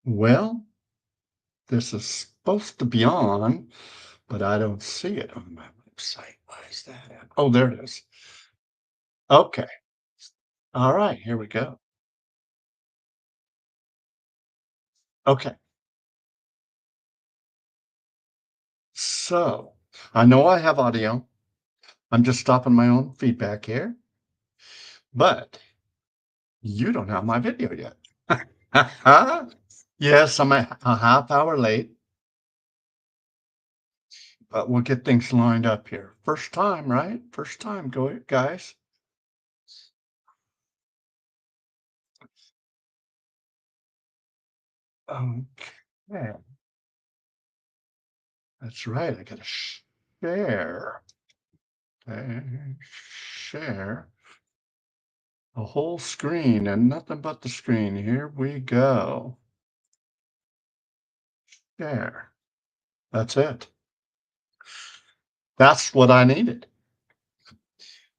Well, this is supposed to be on, but I don't see it on my website. Why is that at? Oh, there it is. Okay. All right, here we go. Okay. So I know I have audio. I'm just stopping my own feedback here, but you don't have my video yet. Yes, I'm a half hour late, but we'll get things lined up here. First time, right? First time, go guys. Okay. That's right. I gotta share. Share the whole screen and nothing but the screen. Here we go. Share. That's it. That's what I needed.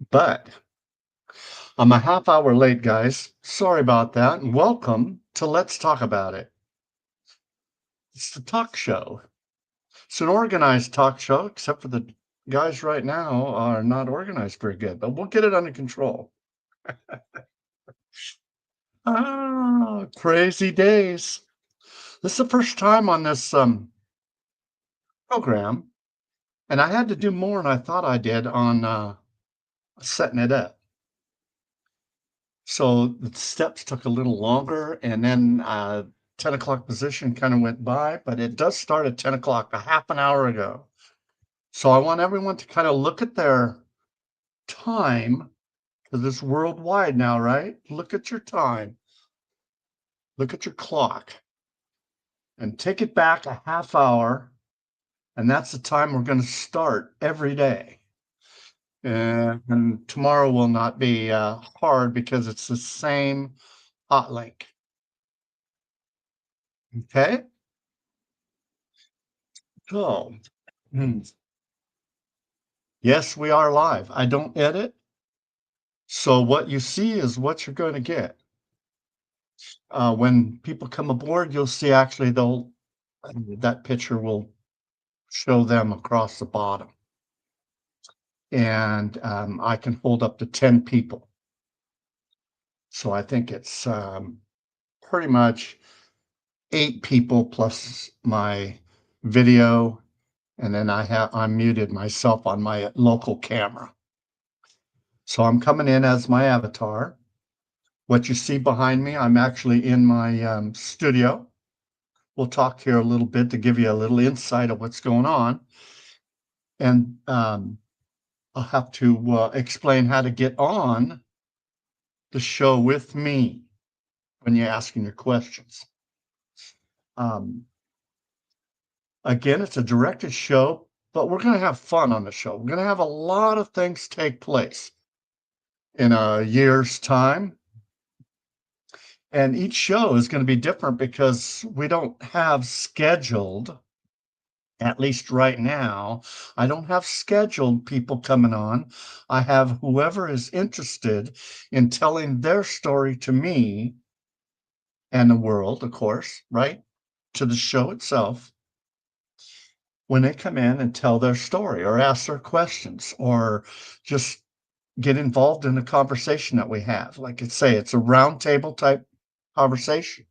But I'm a half hour late, guys. Sorry about that. And welcome to Let's Talk About It. It's the talk show. It's an organized talk show, except for the guys right now are not organized very good, but we'll get it under control. Crazy days. This is the first time on this program, and I had to do more than I thought I did on setting it up. So the steps took a little longer, and then 10 o'clock position kind of went by, but it does start at 10 o'clock, a half an hour ago. So I want everyone to kind of look at their time, because it's worldwide now, right? Look at your time, look at your clock, and take it back a half hour, and that's the time we're going to start every day. And tomorrow will not be hard because it's the same hot link. Okay. So, hmm, yes, we are live. I don't edit. So what you see is what you're going to get. When people come aboard, you'll see actually that picture will show them across the bottom. And I can hold up to 10 people. So I think it's pretty much 8 people plus my video, and then I'm muted myself on my local camera. So I'm coming in as my avatar. What you see behind me, I'm actually in my studio. We'll talk here a little bit to give you a little insight of what's going on. And I'll have to explain how to get on the show with me when you're asking your questions. Um, Again, it's a directed show, but we're going to have fun on the show. We're going to have a lot of things take place in a year's time. And each show is going to be different because we don't have scheduled, at least right now, I don't have scheduled people coming on. I have whoever is interested in telling their story to me and the world, of course, right? To the show itself. When they come in and tell their story or ask their questions or just get involved in the conversation that we have. Like I say, it's a roundtable type conversation.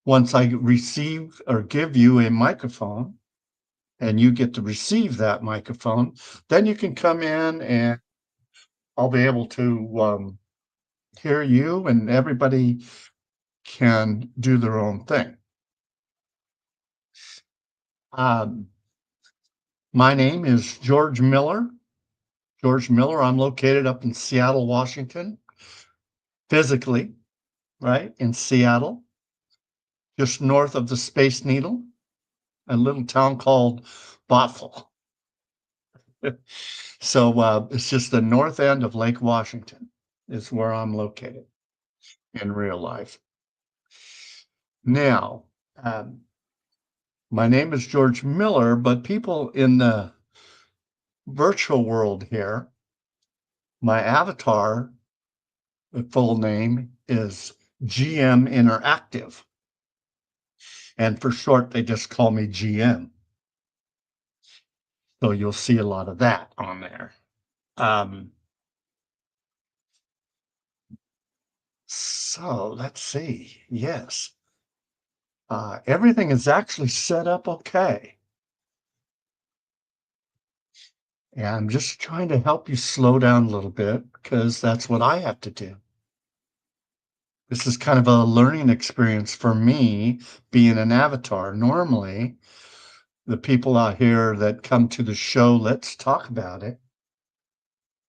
Once I receive or give you a microphone and you get to receive that microphone, then you can come in and I'll be able to hear you and everybody can do their own thing. Um, my name is George Miller. George Miller. I'm located up in Seattle, Washington, physically, right? In Seattle, just north of the Space Needle, a little town called Bothell. So it's just the north end of Lake Washington is where I'm located in real life. Now, um, my name is George Miller, but people in the virtual world here, my avatar, the full name is GM Interactive. And for short, they just call me GM. So you'll see a lot of that on there. Um, so let's see. Yes. Everything is actually set up okay. And I'm just trying to help you slow down a little bit because that's what I have to do. This is kind of a learning experience for me being an avatar. Normally, the people out here that come to the show, let's talk about it,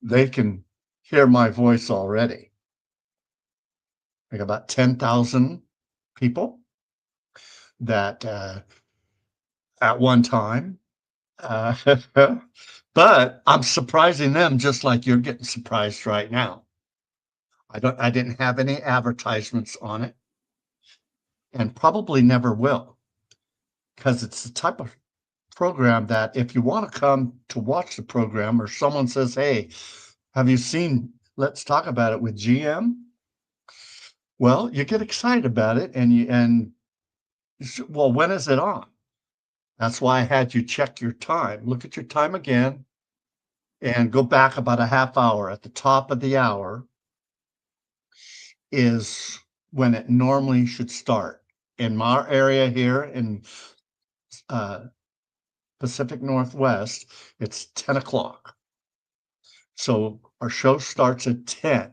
they can hear my voice already. Like about 10,000 people that at one time. Uh, but I'm surprising them just like you're getting surprised right now. I didn't have any advertisements on it and probably never will because it's the type of program that if you want to come to watch the program or someone says, "Hey, have you seen Let's Talk About It with GM?" Well, you get excited about it and well, when is it on? That's why I had you check your time. Look at your time again and go back about a half hour. At the top of the hour is when it normally should start. In my area here in uh, Pacific Northwest, it's 10 o'clock. So our show starts at 10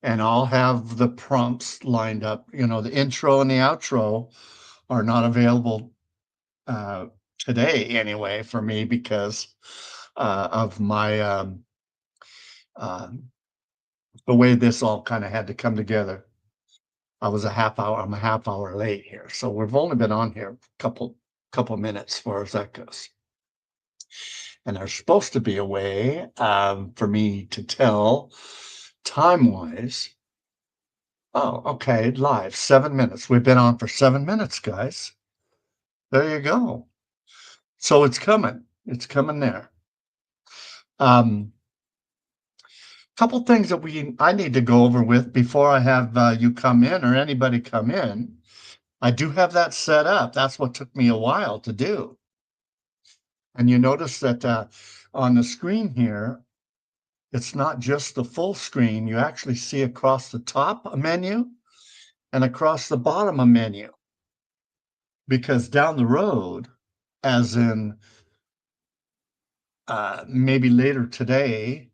and I'll have the prompts lined up. You know, the intro and the outro are not available uh, today anyway for me because of my uh, the way this all kind of had to come together. I'm a half hour late here. So we've only been on here a couple minutes as far as that goes. And there's supposed to be a way for me to tell time wise. Oh, okay, live 7 minutes. We've been on for 7 minutes, guys. There you go. So it's coming. It's coming there. Couple things that I need to go over with before I have you come in or anybody come in. I do have that set up. That's what took me a while to do. And you notice that on the screen here, it's not just the full screen. You actually see across the top a menu and across the bottom a menu. Because down the road, as in maybe later today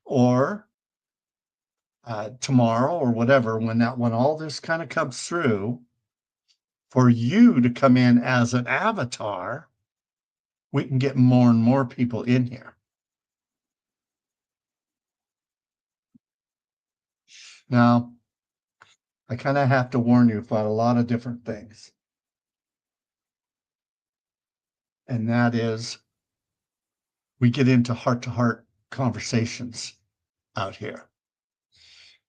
or tomorrow or whatever, when all this kind of comes through, for you to come in as an avatar, we can get more and more people in here. Now, I kind of have to warn you about a lot of different things. And that is, we get into heart-to-heart conversations out here.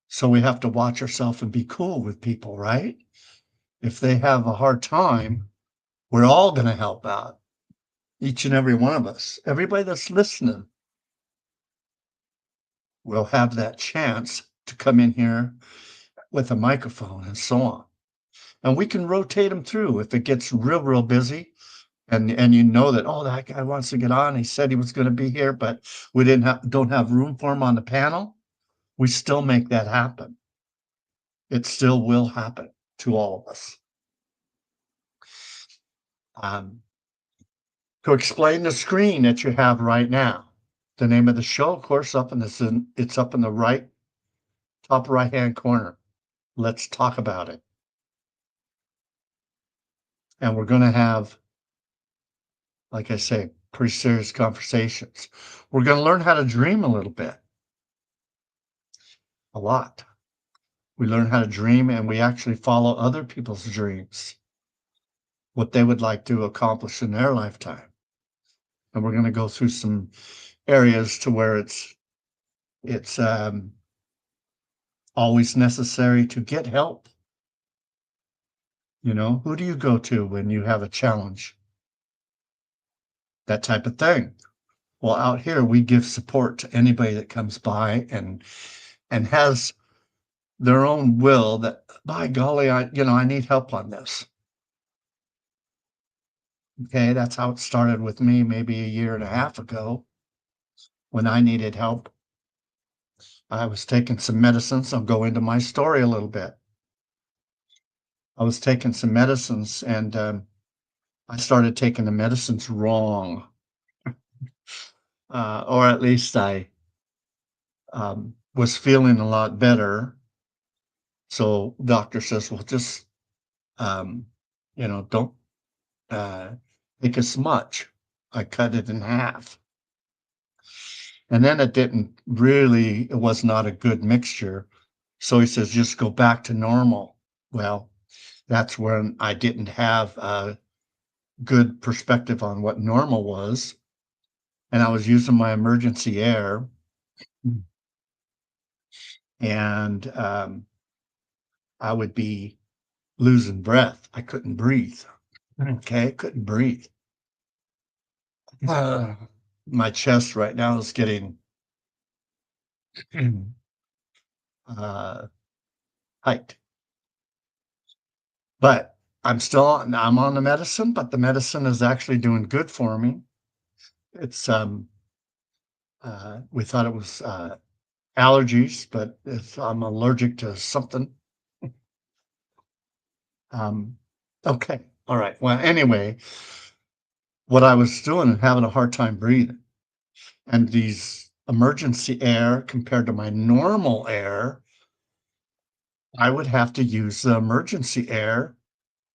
So we have to watch ourselves and be cool with people, right? If they have a hard time, we're all going to help out. Each and every one of us. Everybody that's listening will have that chance to come in here with a microphone and so on. And we can rotate them through if it gets real busy and you know that, oh, that guy wants to get on. He said he was going to be here, but we don't have room for him on the panel. We still make that happen. It still will happen to all of us. To explain the screen that you have right now, the name of the show, of course, it's up in the top right hand corner. Let's talk about it. And we're going to have, like I say, pretty serious conversations. We're going to learn how to dream a little bit. A lot. We learn how to dream and we actually follow other people's dreams, what they would like to accomplish in their lifetime. And we're going to go through some areas to where it's always necessary to get help. You know, who do you go to when you have a challenge? That type of thing. Well, out here we give support to anybody that comes by and has their own will that, by golly, I need help on this. Okay, that's how it started with me maybe a year and a half ago when I needed help. I was taking some medicines. I'll go into my story a little bit. I was taking some medicines and I started taking the medicines wrong, or at least I was feeling a lot better. So doctor says, well, just um, don't take as much. I cut it in half. And then it was not a good mixture. So he says, just go back to normal. Well, that's when I didn't have a good perspective on what normal was. And I was using my emergency air and I would be losing breath. I couldn't breathe. Okay. I couldn't breathe. Uh, my chest right now is getting uh, height. But I'm on the medicine, but the medicine is actually doing good for me. It's we thought it was allergies, but I'm allergic to something. Um, okay, all right. Well, anyway, what I was doing and having a hard time breathing, and these emergency air compared to my normal air, I would have to use the emergency air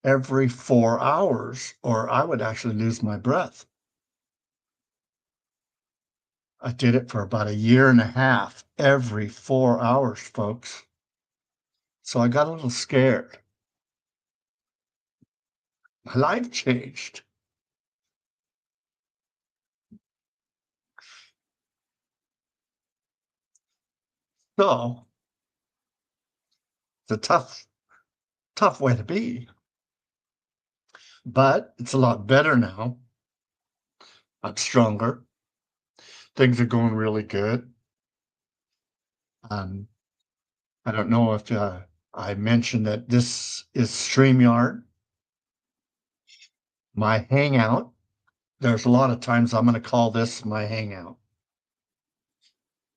every 4 hours, or I would actually lose my breath. I did it for about a year and a half, every 4 hours, folks. So I got a little scared. My life changed. So it's a tough way to be, but it's a lot better now. I'm stronger. Things are going really good. Um, I don't know if I mentioned that this is StreamYard, my hangout. There's a lot of times I'm going to call this my hangout.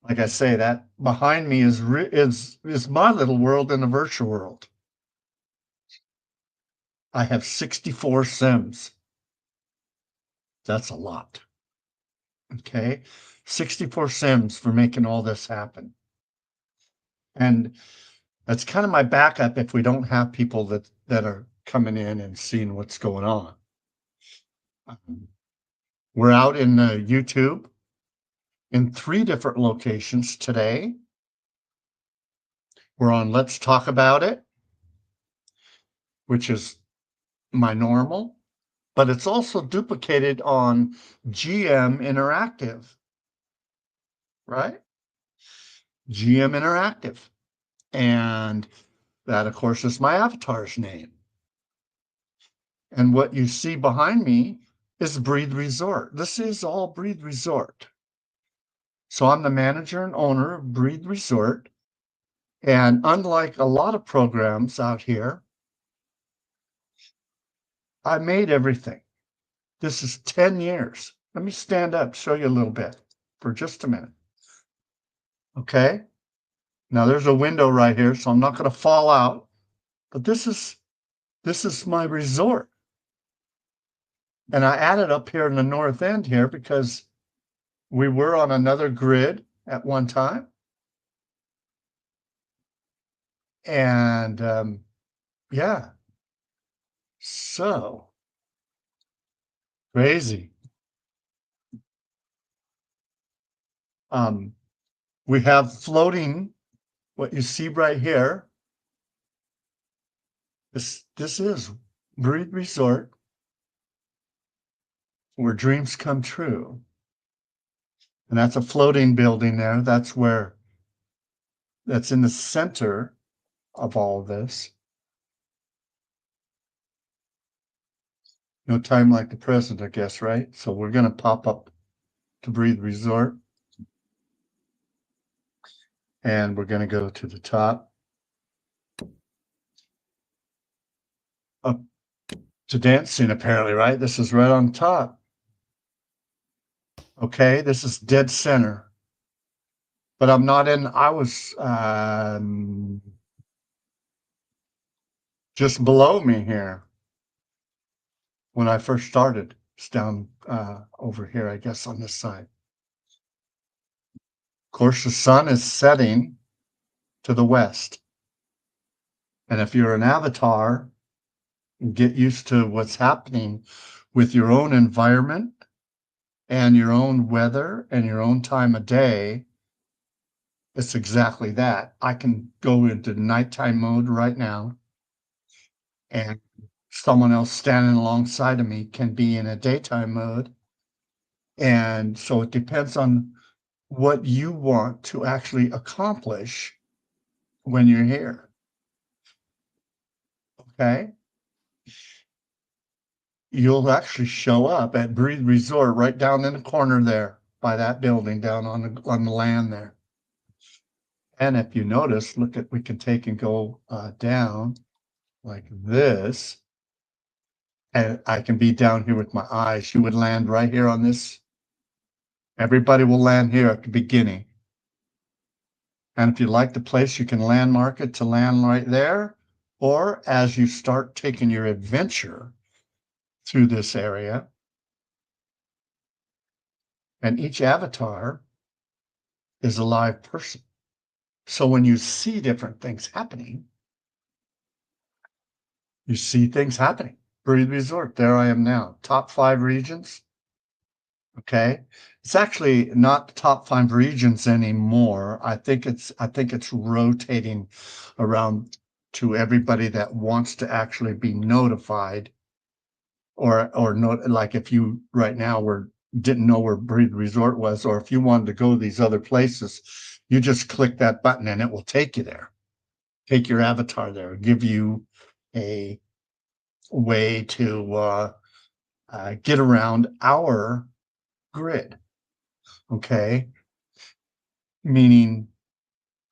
Like I say, that behind me is my little world in a virtual world. I have 64 Sims. That's a lot. Okay. 64 Sims for making all this happen. And that's kind of my backup if we don't have people that are coming in and seeing what's going on. We're out in YouTube in 3 different locations today. We're on Let's Talk About It, which is my normal, but it's also duplicated on GM Interactive, right? GM Interactive. And that, of course, is my avatar's name. And what you see behind me is Breathe Resort. This is all Breathe Resort. So I'm the manager and owner of Breathe Resort. And unlike a lot of programs out here, I made everything. This is 10 years. Let me stand up, show you a little bit for just a minute. Okay. Now there's a window right here, so I'm not going to fall out. But this is my resort. And I added up here in the north end here because we were on another grid at one time. And yeah, so crazy. Um, we have floating, what you see right here. This is Breed Resort, where dreams come true. And that's a floating building there. That's in the center of all of this. No time like the present, I guess, right? So we're going to pop up to Breathe Resort. And we're going to go to the top. Up. to dance scene apparently, right? This is right on top. Okay, this is dead center. But I'm not in, I was just below me here when I first started. It's down over here, I guess, on this side. Of course, the sun is setting to the west. And if you're an avatar, get used to what's happening with your own environment and your own weather and your own time of day. It's exactly that. I can go into nighttime mode right now, and someone else standing alongside of me can be in a daytime mode. And so it depends on what you want to actually accomplish when you're here. Okay. You'll actually show up at Breathe Resort right down in the corner there by that building down on the land there. And if you notice, look at, we can take and go down like this. And I can be down here with my eyes. You would land right here on this. Everybody will land here at the beginning. And if you like the place, you can landmark it to land right there. Or as you start taking your adventure through this area, and each avatar is a live person. So when you see different things happening, you see things happening. Breathe Resort, there I am now. Top 5 regions. Okay. It's actually not the top 5 regions anymore. I think it's rotating around to everybody that wants to actually be notified, or not, like if you right now didn't know where Breathe Resort was, or if you wanted to go to these other places, you just click that button and it will take you there. Take your avatar there, give you a way to get around our grid. Okay. Meaning,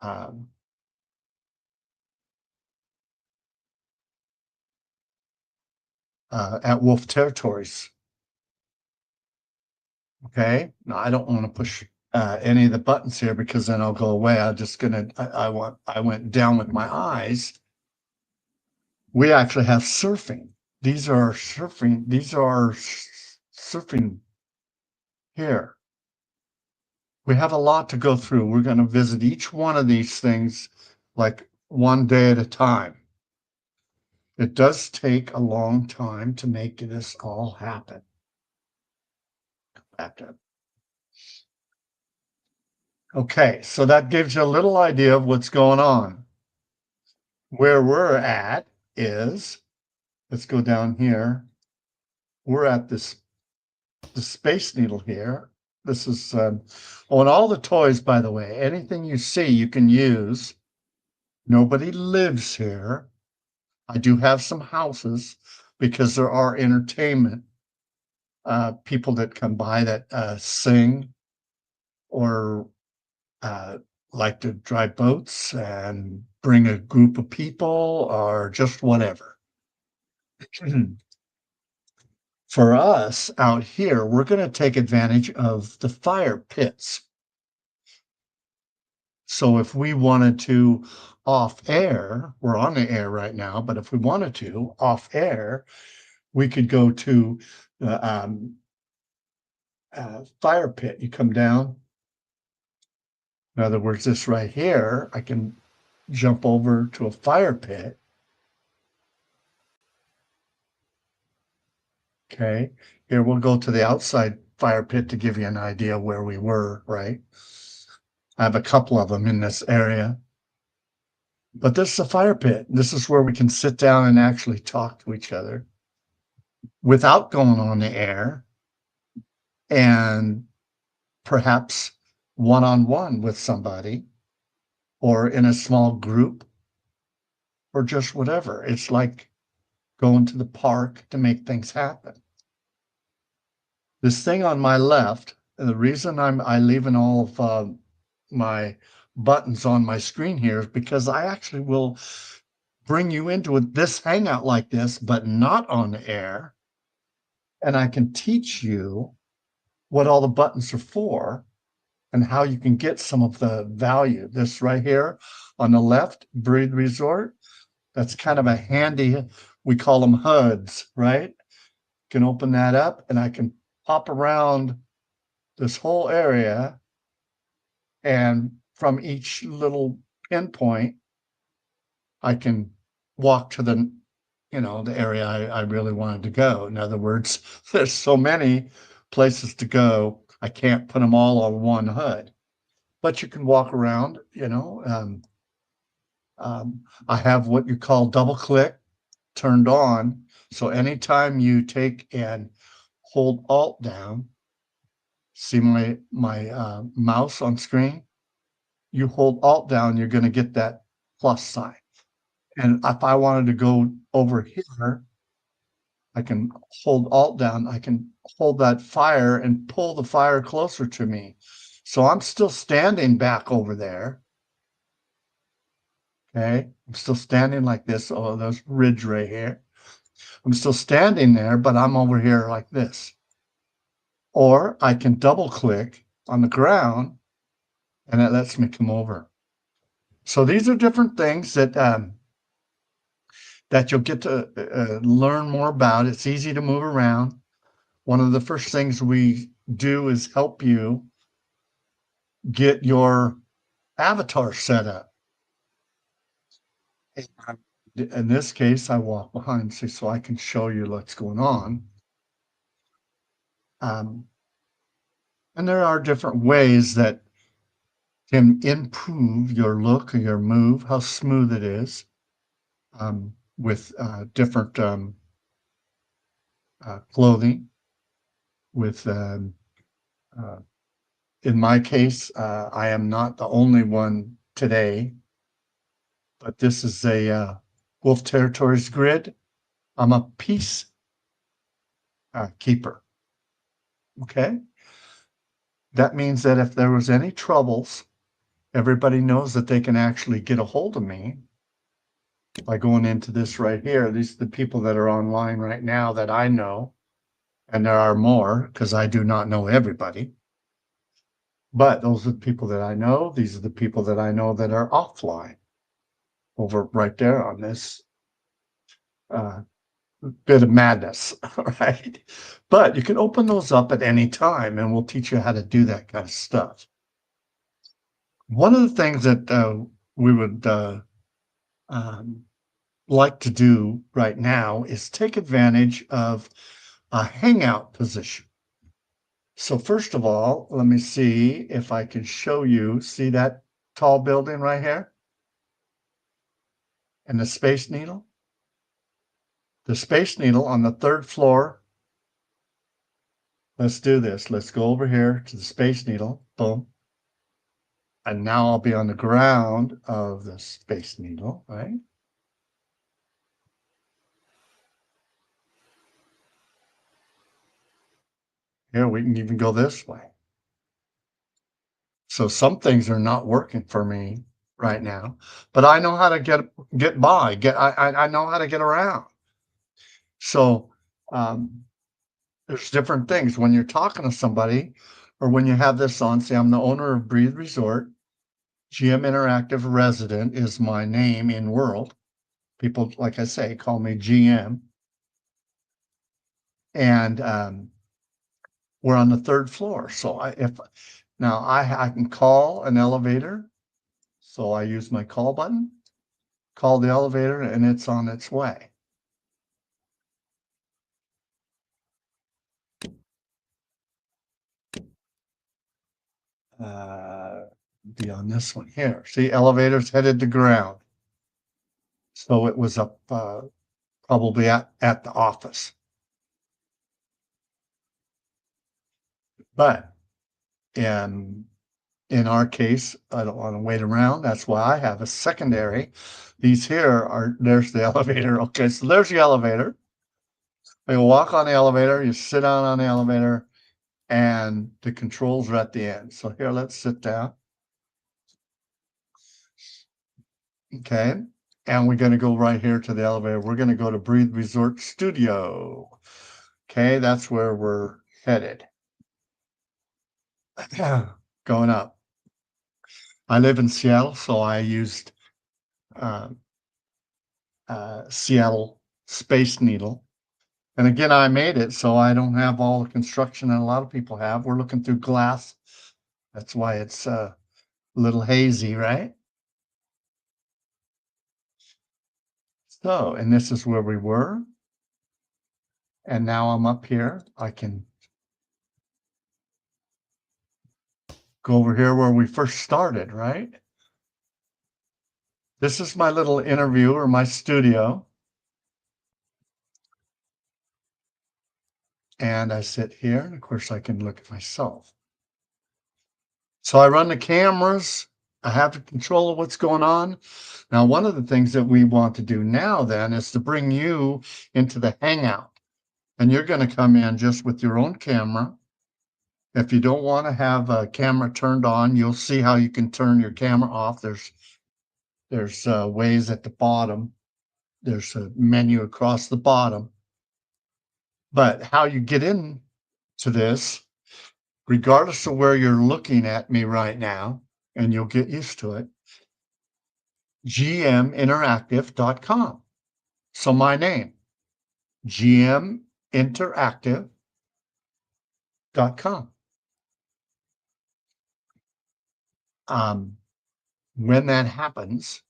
um, at Wolf Territories. Okay. Now I don't want to push any of the buttons here because then I'll go away. I went down with my eyes. We actually have surfing. These are surfing here. We have a lot to go through. We're going to visit each one of these things like one day at a time. It does take a long time to make this all happen. Back up. Okay, so that gives you a little idea of what's going on. Where we're at is, let's go down here. We're at the Space Needle here. This is, and all the toys, by the way, anything you see you can use. Nobody lives here. I do have some houses because there are entertainment people that come by that sing or like to drive boats and bring a group of people or just whatever. For us out here, we're going to take advantage of the fire pits. So if we wanted to off air, we're on the air right now, but if we wanted to off air, we could go to the fire pit. You come down. In other words, this right here, I can jump over to a fire pit. Okay, here we'll go to the outside fire pit to give you an idea where we were, right? I have a couple of them in this area. But this is a fire pit. This is where we can sit down and actually talk to each other without going on the air, and perhaps one-on-one with somebody or in a small group or just whatever. It's like going to the park to make things happen. This thing on my left, and the reason I leaving all of my buttons on my screen here is because I actually will bring you into this hangout like this, but not on the air. And I can teach you what all the buttons are for and how you can get some of the value. This right here on the left, Breathe Resort, that's kind of a handy, we call them HUDs, right? Can open that up and I can pop around this whole area, and from each little pinpoint, I can walk to the area I really wanted to go. In other words, there's so many places to go, I can't put them all on one HUD, but you can walk around, I have what you call double click turned on. So anytime you take and hold Alt down, see my mouse on screen, you hold Alt down, you're going to get that plus sign. And if I wanted to go over here, I can hold Alt down. I can hold that fire and pull the fire closer to me. So I'm still standing back over there. Okay. I'm still standing like this. Oh, there's ridge right here. I'm still standing there, but I'm over here like this. Or I can double click on the ground and it lets me come over. So these are different things that you'll get to learn more about. It's easy to move around. One of the first things we do is help you get your avatar set up. In this case, I walk behind so I can show you what's going on. And there are different ways that can improve your look or your move, how smooth it is, with different clothing, with in my case, I am not the only one today, but this is a Wolf Territories grid. I'm a peace keeper. Okay. That means that if there was any troubles, everybody knows that they can actually get a hold of me by going into this right here. These are the people that are online right now that I know, and there are more because I do not know everybody. But those are the people that I know. These are the people that I know that are offline over right there on this bit of madness, right? But you can open those up at any time, and we'll teach you how to do that kind of stuff. One of the things that we would like to do right now is take advantage of a hangout position. So first of all, let me see if I can show you. See that tall building right here? And the Space Needle? The Space Needle on the 3rd floor. Let's do this. Let's go over here to the Space Needle. Boom. And now I'll be on the ground of the Space Needle, right? Here, we can even go this way. So some things are not working for me right now, but I know how to get by. I know how to get around. So there's different things when you're talking to somebody, or when you have this on. Say, I'm the owner of Breathe Resort. GM Interactive Resident is my name in world. People, like I say, call me GM. And we're on the 3rd floor. So I can call an elevator. So I use my call button, call the elevator, and it's on its way. Be on this one here. See, elevator's headed to ground. So it was up probably at the office. But in our case, I don't want to wait around. That's why I have a secondary. These here there's the elevator. Okay, so there's the elevator. You walk on the elevator, you sit down on the elevator, and the controls are at the end. So here, let's sit down. Okay. And we're going to go right here to the elevator. We're going to go to Breathe Resort Studio. Okay, that's where we're headed. Going up. I live in Seattle, so I used uh, Seattle Space Needle. And again, I made it so I don't have all the construction that a lot of people have. We're looking through glass. That's why it's a little hazy, right? So, and this is where we were. And now I'm up here. I can go over here where we first started, right? This is my little interview or my studio. And I sit here, and of course I can look at myself. So I run the cameras. I have the control of what's going on. Now, one of the things that we want to do now then is to bring you into the Hangout. And you're going to come in just with your own camera. If you don't want to have a camera turned on, you'll see how you can turn your camera off. There's ways at the bottom. There's a menu across the bottom. But how you get in to this, regardless of where you're looking at me right now, and you'll get used to it, gminteractive.com. So my name, gminteractive.com. When that happens,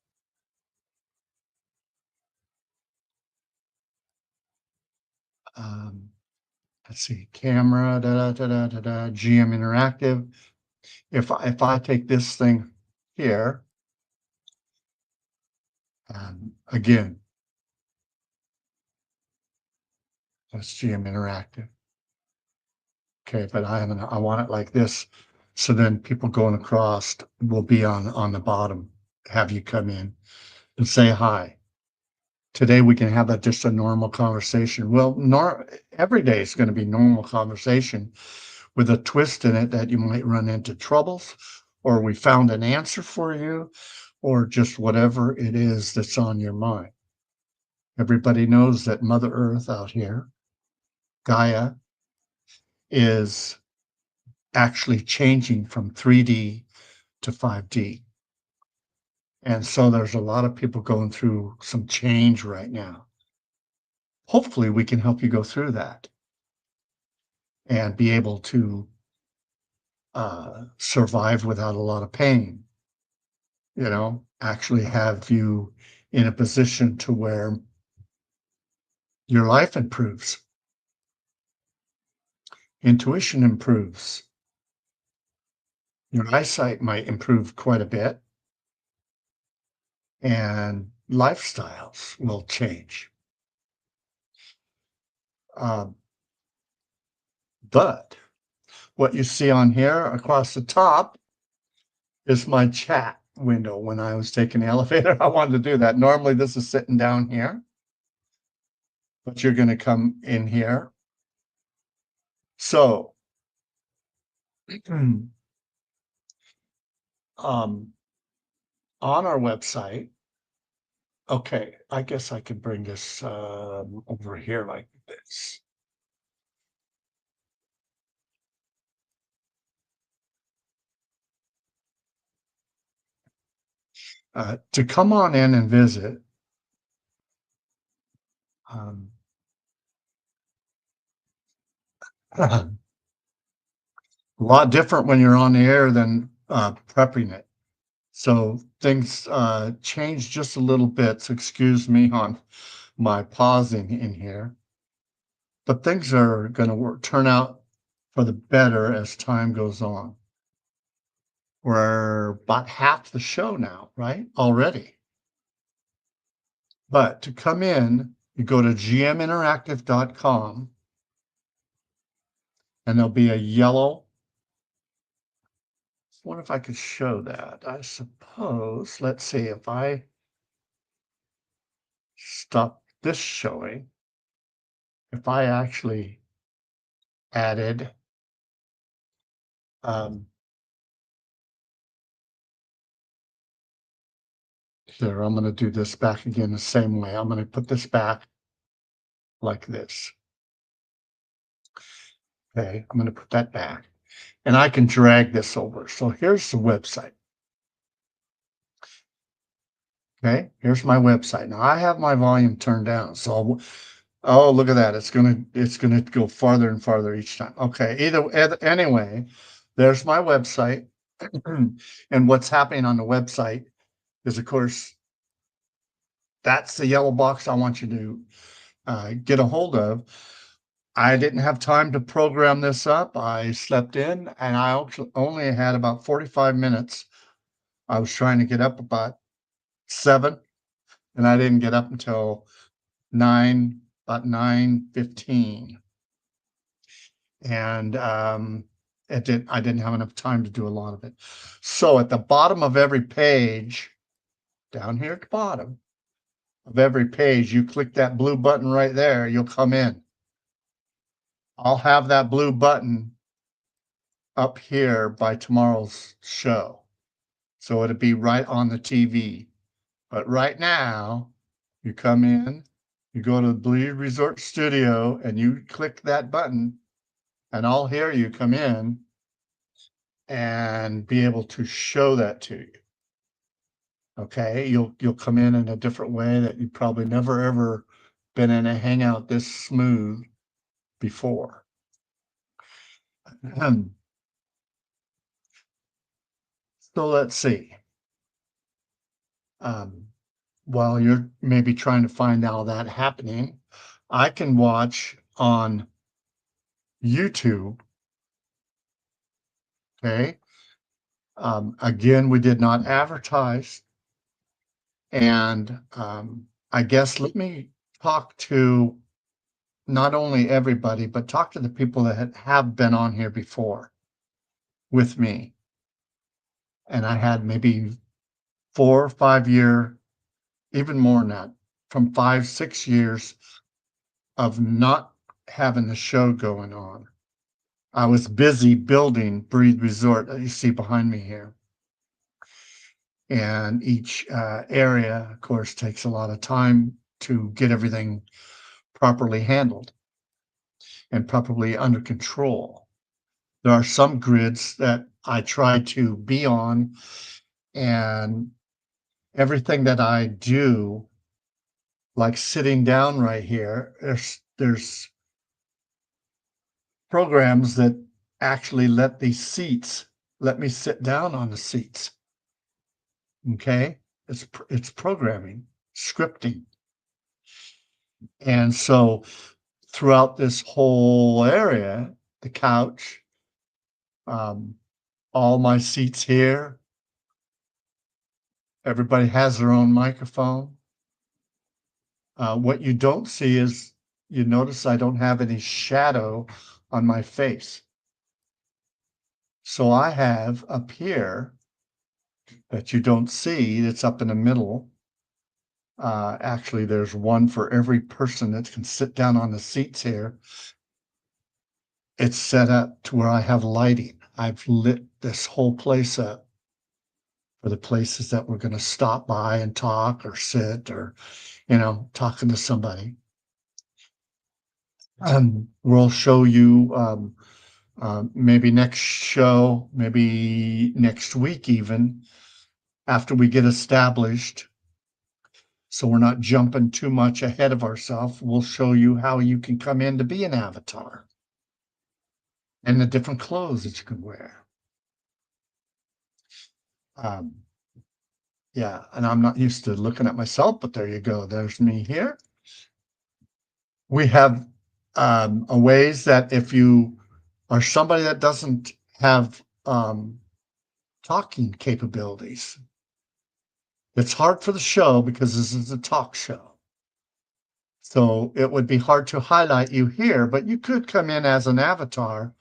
let's see, camera, GM Interactive. If I take this thing here, again, that's GM Interactive. Okay, but I want it like this, so then people going across will be on the bottom. Have you come in and say hi. Today we can have just a normal conversation. Well, every day is going to be normal conversation with a twist in it that you might run into troubles, or we found an answer for you, or just whatever it is that's on your mind. Everybody knows that Mother Earth out here, Gaia, is actually changing from 3D to 5D. And so there's a lot of people going through some change right now. Hopefully we can help you go through that and be able to survive without a lot of pain, actually have you in a position to where your life improves, intuition improves, your eyesight might improve quite a bit, and lifestyles will change. But what you see on here across the top is my chat window. When I was taking the elevator, I wanted to do that. Normally this is sitting down here, but you're going to come in here. So, on our website, okay, I guess I could bring this over here like this. To come on in and visit, a lot different when you're on the air than prepping it. So things change just a little bit. So excuse me on my pausing in here. But things are going to turn out for the better as time goes on. We're about half the show now, right? Already. But to come in, you go to gminteractive.com and there'll be a yellow. I wonder if I could show that. I suppose, let's see if I stop this showing. If I actually added there. I'm going to do this back again the same way. I'm going to put this back like this. Okay, I'm going to put that back. And I can drag this over. So here's the website. Okay, here's my website. Now I have my volume turned down. So, oh, look at that. It's gonna go farther and farther each time. Okay, anyway, there's my website. And what's happening on the website is, of course, that's the yellow box I want you to get a hold of. I didn't have time to program this up. I slept in, and I only had about 45 minutes. I was trying to get up about 7, and I didn't get up until about 9:15. And I didn't have enough time to do a lot of it. So at the bottom of every page, down here at the bottom of every page, you click that blue button right there, you'll come in. I'll have that blue button up here by tomorrow's show. So it'll be right on the TV. But right now, you come in, you go to the Bleed Resort Studio, and you click that button, and I'll hear you come in and be able to show that to you. Okay, you'll come in a different way that you probably never ever been in a hangout this smooth before. So let's see. While you're maybe trying to find out that happening, I can watch on YouTube. Okay. Again, we did not advertise. And I guess let me talk to not only everybody, but talk to the people that have been on here before with me. And I had maybe 4 or 5 year, even more than that, from 5, 6 years of not having the show going on. I was busy building Breathe Resort that you see behind me here. And each area, of course, takes a lot of time to get everything properly handled and properly under control. There are some grids that I try to be on, and everything that I do, like sitting down right here, there's programs that actually let me sit down on the seats. Okay, it's programming, scripting. And so throughout this whole area, the couch, all my seats here, everybody has their own microphone. What you don't see is, you notice I don't have any shadow on my face. So I have up here that you don't see, that's up in the middle. Actually, there's one for every person that can sit down on the seats here. It's set up to where I have lighting. I've lit this whole place up for the places that we're going to stop by and talk or sit or, talking to somebody. We'll show you maybe next show, maybe next week even, after we get established. So we're not jumping too much ahead of ourselves. We'll show you how you can come in to be an avatar and the different clothes that you can wear. Yeah, and I'm not used to looking at myself, but there you go. There's me here. We have a ways that if you are somebody that doesn't have talking capabilities, it's hard for the show because this is a talk show. So it would be hard to highlight you here, but you could come in as an avatar.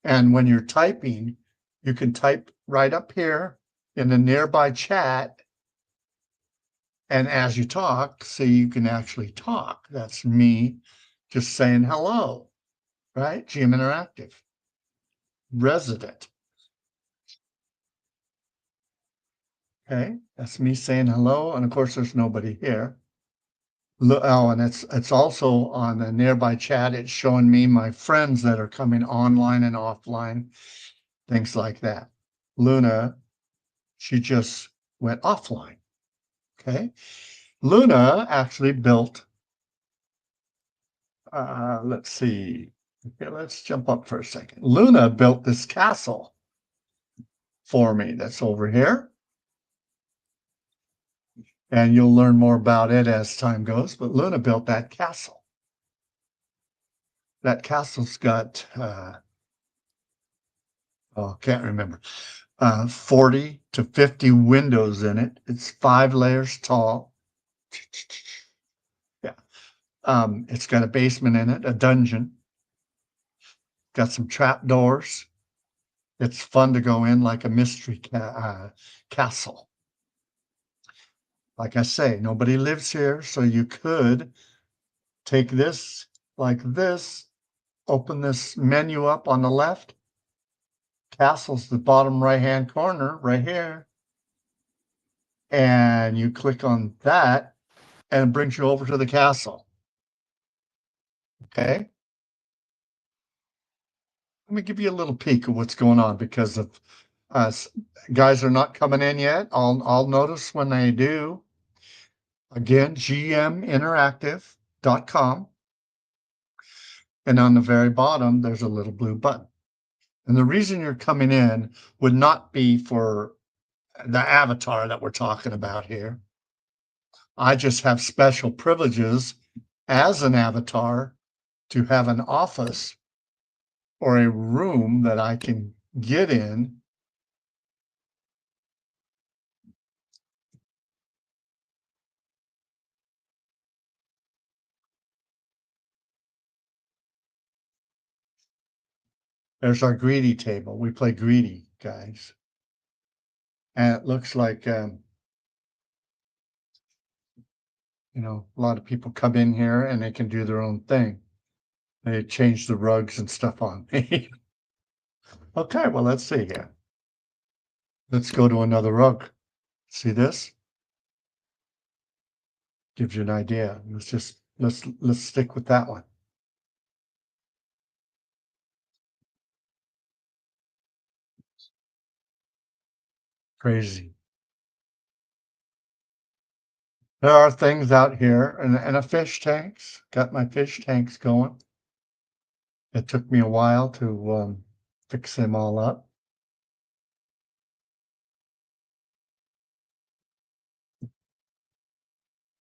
And when you're typing, you can type right up here in the nearby chat. And as you talk, so you can actually talk. That's me just saying hello, right? GM Interactive, resident. Okay, that's me saying hello, and of course, there's nobody here. Oh, and it's also on a nearby chat. It's showing me my friends that are coming online and offline, things like that. Luna, she just went offline. Okay. Luna actually built, let's see. Okay, let's jump up for a second. Luna built this castle for me that's over here. And you'll learn more about it as time goes. But Luna built that castle. That castle's got, oh, can't remember, 40 to 50 windows in it. It's 5 layers tall. Yeah. It's got a basement in it, a dungeon. Got some trap doors. It's fun to go in like a mystery castle. Like I say, nobody lives here, so you could take this like this, open this menu up on the left. Castle's the bottom right-hand corner right here. And you click on that and it brings you over to the castle. Okay. Let me give you a little peek of what's going on because of guys are not coming in yet. I'll notice when they do. Again, gminteractive.com. And on the very bottom, there's a little blue button. And the reason you're coming in would not be for the avatar that we're talking about here. I just have special privileges as an avatar to have an office or a room that I can get in. There's our greedy table. We play greedy, guys. And it looks like, a lot of people come in here and they can do their own thing. They change the rugs and stuff on me. Okay, well, let's see here. Let's go to another rug. See this? Gives you an idea. Let's stick with that one. Crazy. There are things out here and a fish tanks. Got my fish tanks going. It took me a while to fix them all up.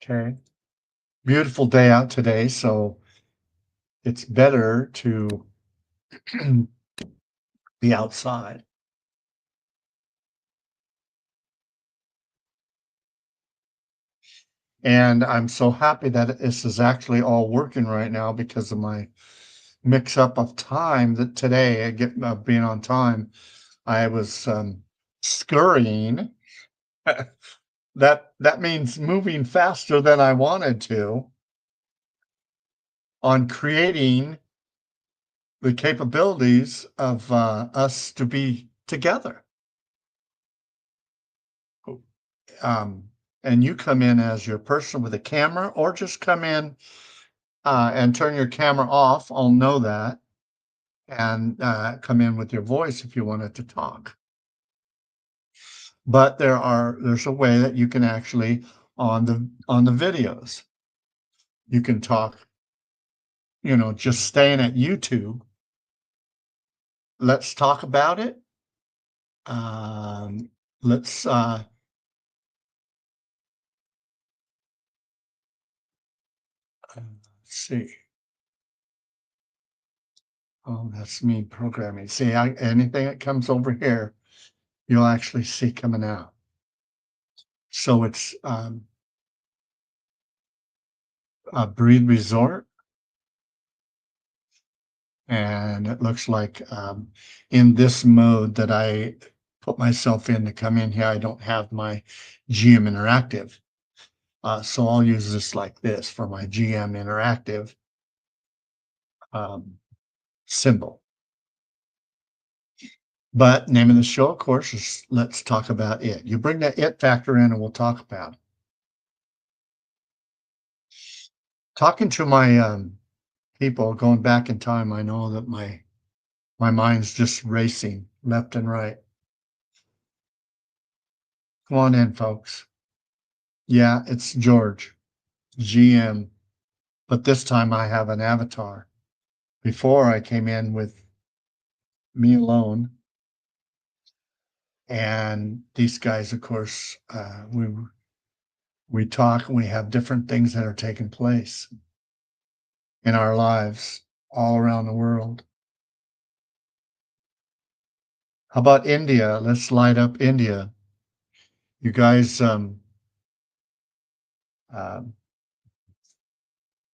Okay. Beautiful day out today, so it's better to be outside. And I'm so happy that this is actually all working right now because of my mix up of time that today I get being on time. I was scurrying. That means moving faster than I wanted to on creating the capabilities of us to be together. And you come in as your person with a camera, or just come in and turn your camera off. I'll know that, and come in with your voice if you wanted to talk. But there's a way that you can actually on the videos, you can talk. Just staying at YouTube. Let's talk about it. Let's see. Oh, that's me programming. See, anything that comes over here, you'll actually see coming out. So it's a Breed Resort, and it looks like in this mode that I put myself in to come in here, I don't have my GM Interactive. So I'll use this like this for my GM Interactive symbol. But name of the show, of course, is Let's Talk About It. You bring that it factor in and we'll talk about it. Talking to my people going back in time, I know that my mind's just racing left and right. Come on in, folks. Yeah, it's George, GM, but this time I have an avatar. Before I came in with me alone, and these guys, of course, we talk and we have different things that are taking place in our lives all around the world. How about India? Let's light up India. You guys uh,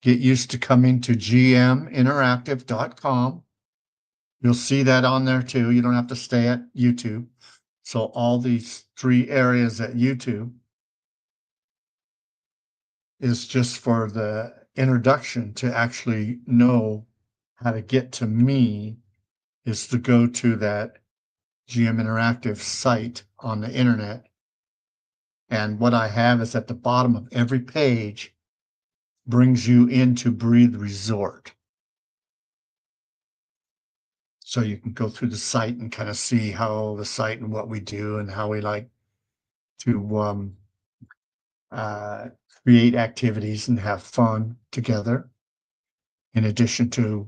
get used to coming to gminteractive.com. You'll see that on there too. You don't have to stay at YouTube. So all these 3 areas at YouTube is just for the introduction to actually know how to get to me is to go to that GM Interactive site on the internet. And what I have is at the bottom of every page brings you into Breathe Resort. So you can go through the site and kind of see how the site and what we do and how we like to create activities and have fun together, in addition to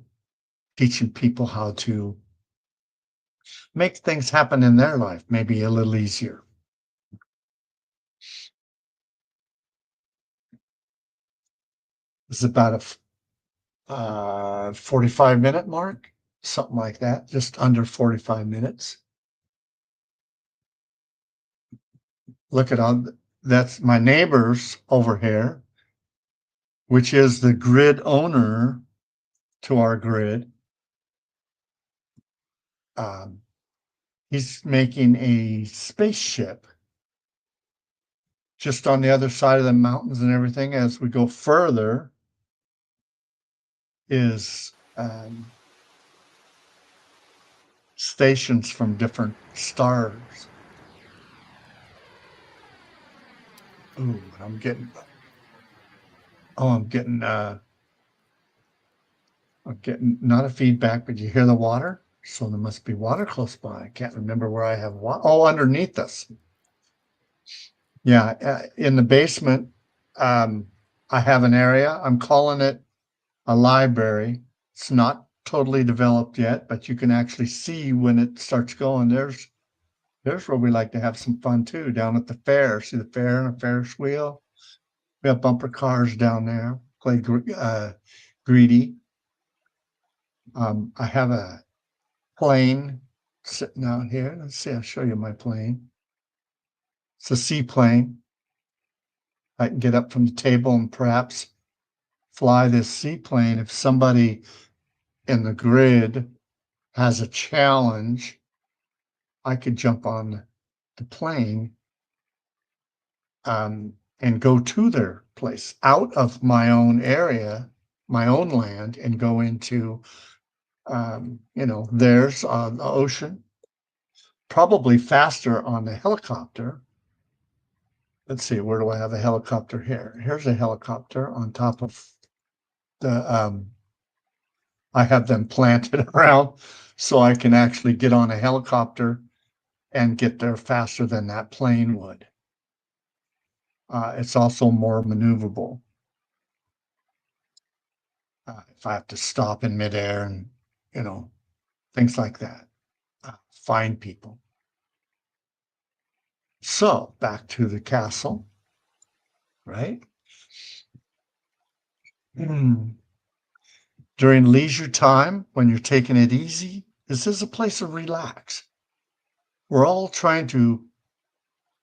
teaching people how to make things happen in their life maybe a little easier. It's about a 45-minute mark, something like that, just under 45 minutes. Look at all, that's my neighbors over here, which is the grid owner to our grid. He's making a spaceship just on the other side of the mountains and everything. As we go further is stations from different stars. Ooh, I'm getting not a feedback, but you hear the water? So there must be water close by. I can't remember where I have water. Oh, underneath us. Yeah, in the basement, I have an area. I'm calling it a library. It's not totally developed yet, but you can actually see when it starts going. There's where we like to have some fun too, down at the fair. See the fair and a Ferris wheel? We have bumper cars down there. Play greedy. I have a plane sitting out here. Let's see, I'll show you my plane. It's a seaplane. I can get up from the table and perhaps fly this seaplane if somebody in the grid has a challenge. I could jump on the plane and go to their place out of my own area, my own land, and go into, theirs on the ocean, probably faster on the helicopter. Let's see, where do I have a helicopter here? Here's a helicopter on top of the, I have them planted around so I can actually get on a helicopter and get there faster than that plane would. It's also more maneuverable. If I have to stop in midair and, things like that, find people. So back to the castle, right? During leisure time, when you're taking it easy, this is a place to relax. We're all trying to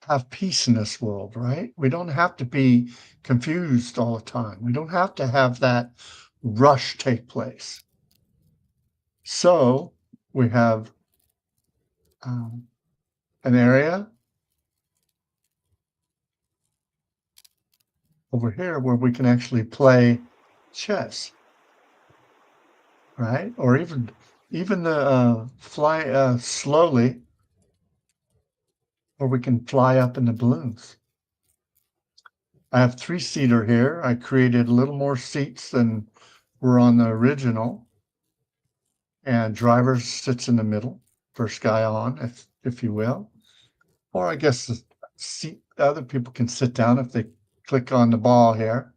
have peace in this world, right? We don't have to be confused all the time. We don't have to have that rush take place. So we have an area over here where we can actually play chess, right? Or even even the fly slowly, or we can fly up in the balloons. I have 3-seater here. I created a little more seats than were on the original. And driver sits in the middle, first guy on, if you will. Or I guess the other people can sit down if they click on the ball here.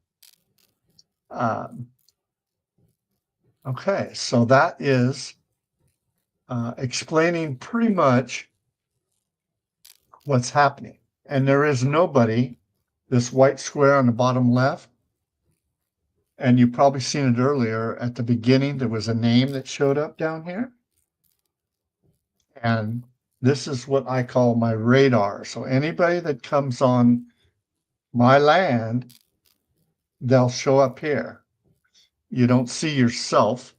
Okay, so that is explaining pretty much what's happening. And there is nobody, this white square on the bottom left, and you've probably seen it earlier at the beginning, there was a name that showed up down here. And this is what I call my radar. So anybody that comes on my land, they'll show up here. You don't see yourself,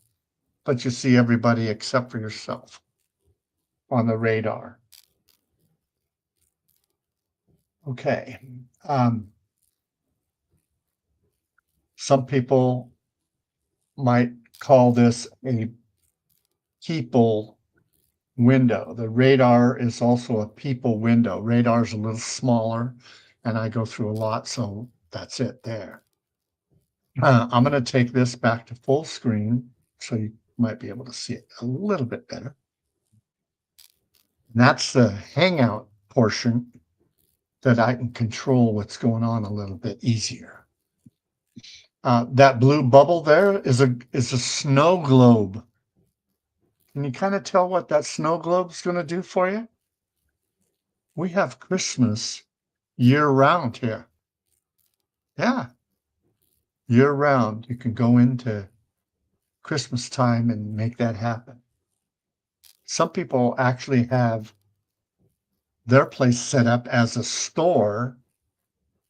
but you see everybody except for yourself on the radar. Okay. Some people might call this a people window. The radar is also a people window. Radar is a little smaller, and I go through a lot, so that's it there. I'm going to take this back to full screen so you might be able to see it a little bit better. And that's the Hangout portion that I can control what's going on a little bit easier. That blue bubble there is a snow globe. Can you kind of tell what that snow globe is going to do for you? We have Christmas year-round here. Yeah, year-round. You can go into Christmas time and make that happen. Some people actually have their place set up as a store.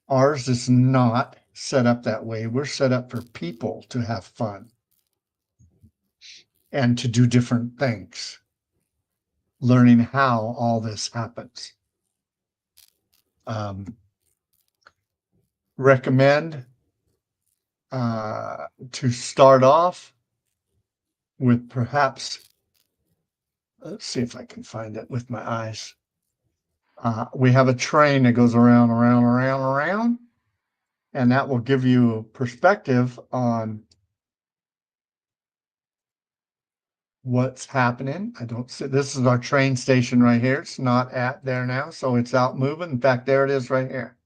Ours is not set up that way. We're set up for people to have fun and to do different things, learning how all this happens. Recommend to start off with perhaps, let's see if I can find it with my eyes. We have a train that goes around, and that will give you perspective on what's happening. I don't see, this is our train station right here. It's not at there now, so it's out moving. In fact, there it is right here.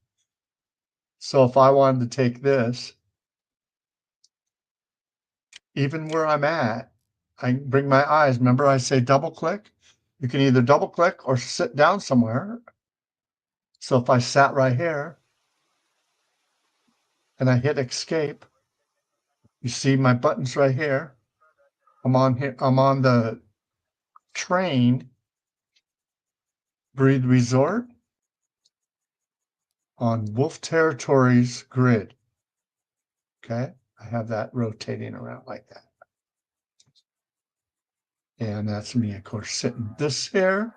So if I wanted to take this, even where I'm at, I bring my eyes. Remember I say double click? You can either double click or sit down somewhere. So if I sat right here and I hit escape, you see my buttons right here. I'm on here. I'm on the train, Breathe Resort, on Wolf Territories grid. Okay, I have that rotating around like that. And that's me, of course, sitting this here.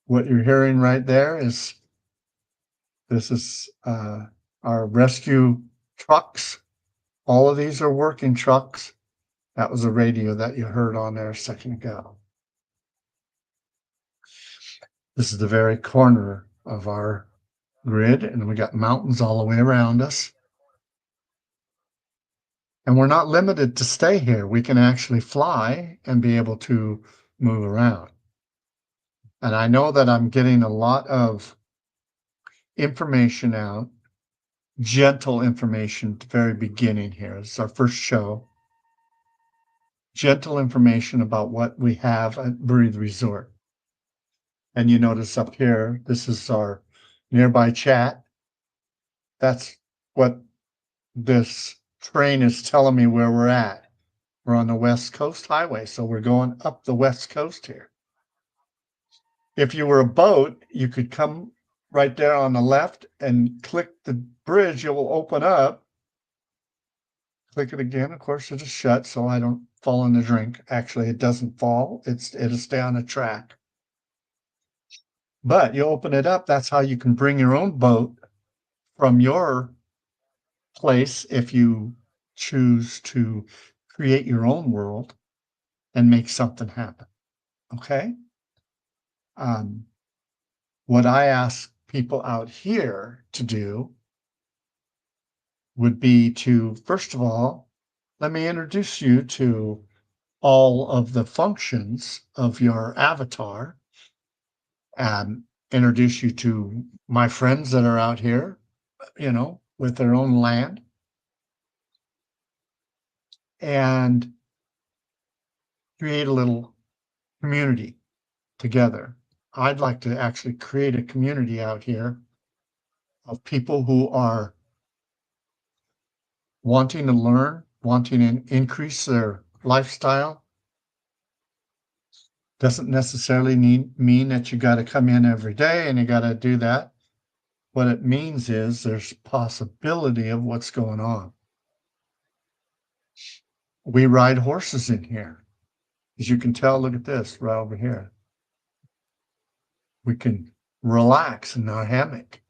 What you're hearing right there is, this is our rescue trucks. All of these are working trucks. That was a radio that you heard on there a second ago. This is the very corner of our grid, and we got mountains all the way around us. And we're not limited to stay here. We can actually fly and be able to move around. And I know that I'm getting a lot of information out, gentle information at the very beginning here. It's our first show. Gentle information about what we have at Breathe Resort. And you notice up here, this is our nearby chat. That's what this train is telling me where we're at. We're on the West Coast Highway, so we're going up the West Coast here. If you were a boat, you could come right there on the left and click the bridge. It will open up. Click it again. Of course, it is shut, so I don't fall in the drink. Actually, it doesn't fall. It'll stay on the track. But you open it up. That's how you can bring your own boat from your place if you choose to create your own world and make something happen. Okay. Um, what I ask people out here to do would be to, first of all, let me introduce you to all of the functions of your avatar and introduce you to my friends that are out here, with their own land, and create a little community together. I'd like to actually create a community out here of people who are wanting to learn, wanting to increase their lifestyle. Doesn't necessarily mean that you got to come in every day and you got to do that. What it means is there's possibility of what's going on. We ride horses in here. As you can tell, look at this right over here. We can relax in our hammock.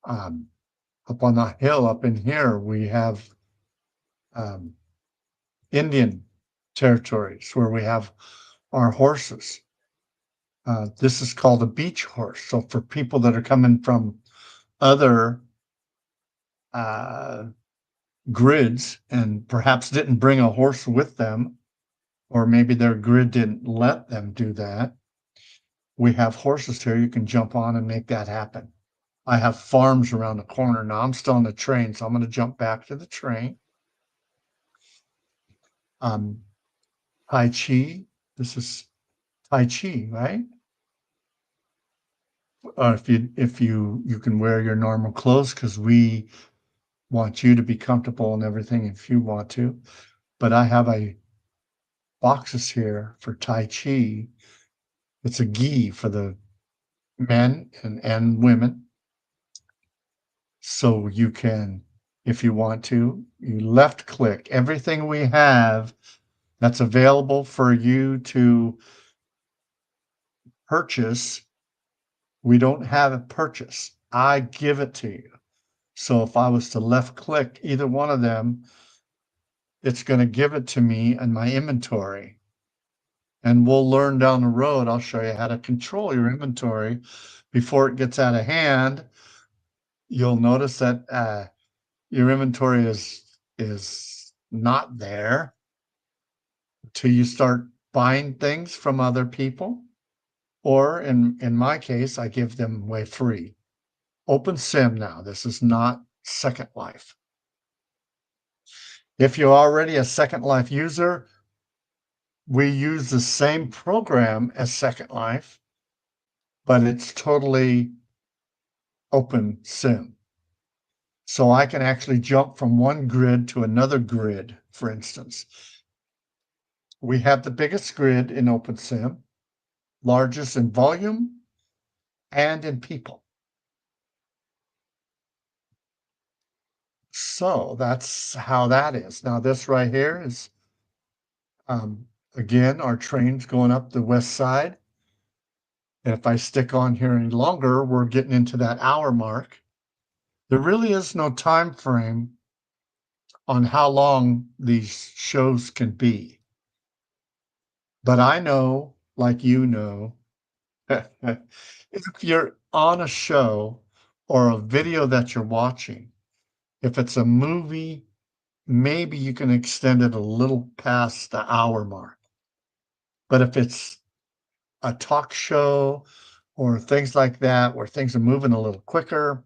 Up on the hill up in here, we have Indian territories where we have our horses. This is called a beach horse. So for people that are coming from other grids and perhaps didn't bring a horse with them, or maybe their grid didn't let them do that, we have horses here you can jump on and make that happen. I have farms around the corner. Now I'm still on the train, so I'm going to jump back to the train. Tai Chi. This is Tai Chi, right? If you can wear your normal clothes because we want you to be comfortable and everything if you want to. But I have a boxes here for Tai Chi. It's a gi for the men and women. So you can, if you want to, you left click everything we have that's available for you to purchase. We don't have a purchase. I give it to you. So if I was to left click either one of them, it's going to give it to me in my inventory. And we'll learn down the road. I'll show you how to control your inventory before it gets out of hand. You'll notice that your inventory is not there till you start buying things from other people. Or in my case, I give them away free. OpenSim now. This is not Second Life. If you're already a Second Life user, we use the same program as Second Life, but it's totally OpenSim. So I can actually jump from one grid to another grid, for instance. We have the biggest grid in OpenSim, largest in volume and in people. So that's how that is. Now this right here is, again, our train's going up the west side. And if I stick on here any longer, we're getting into that hour mark. There really is no time frame on how long these shows can be. But I know, like you know, if you're on a show or a video that you're watching, if it's a movie, maybe you can extend it a little past the hour mark. But if it's a talk show or things like that, where things are moving a little quicker,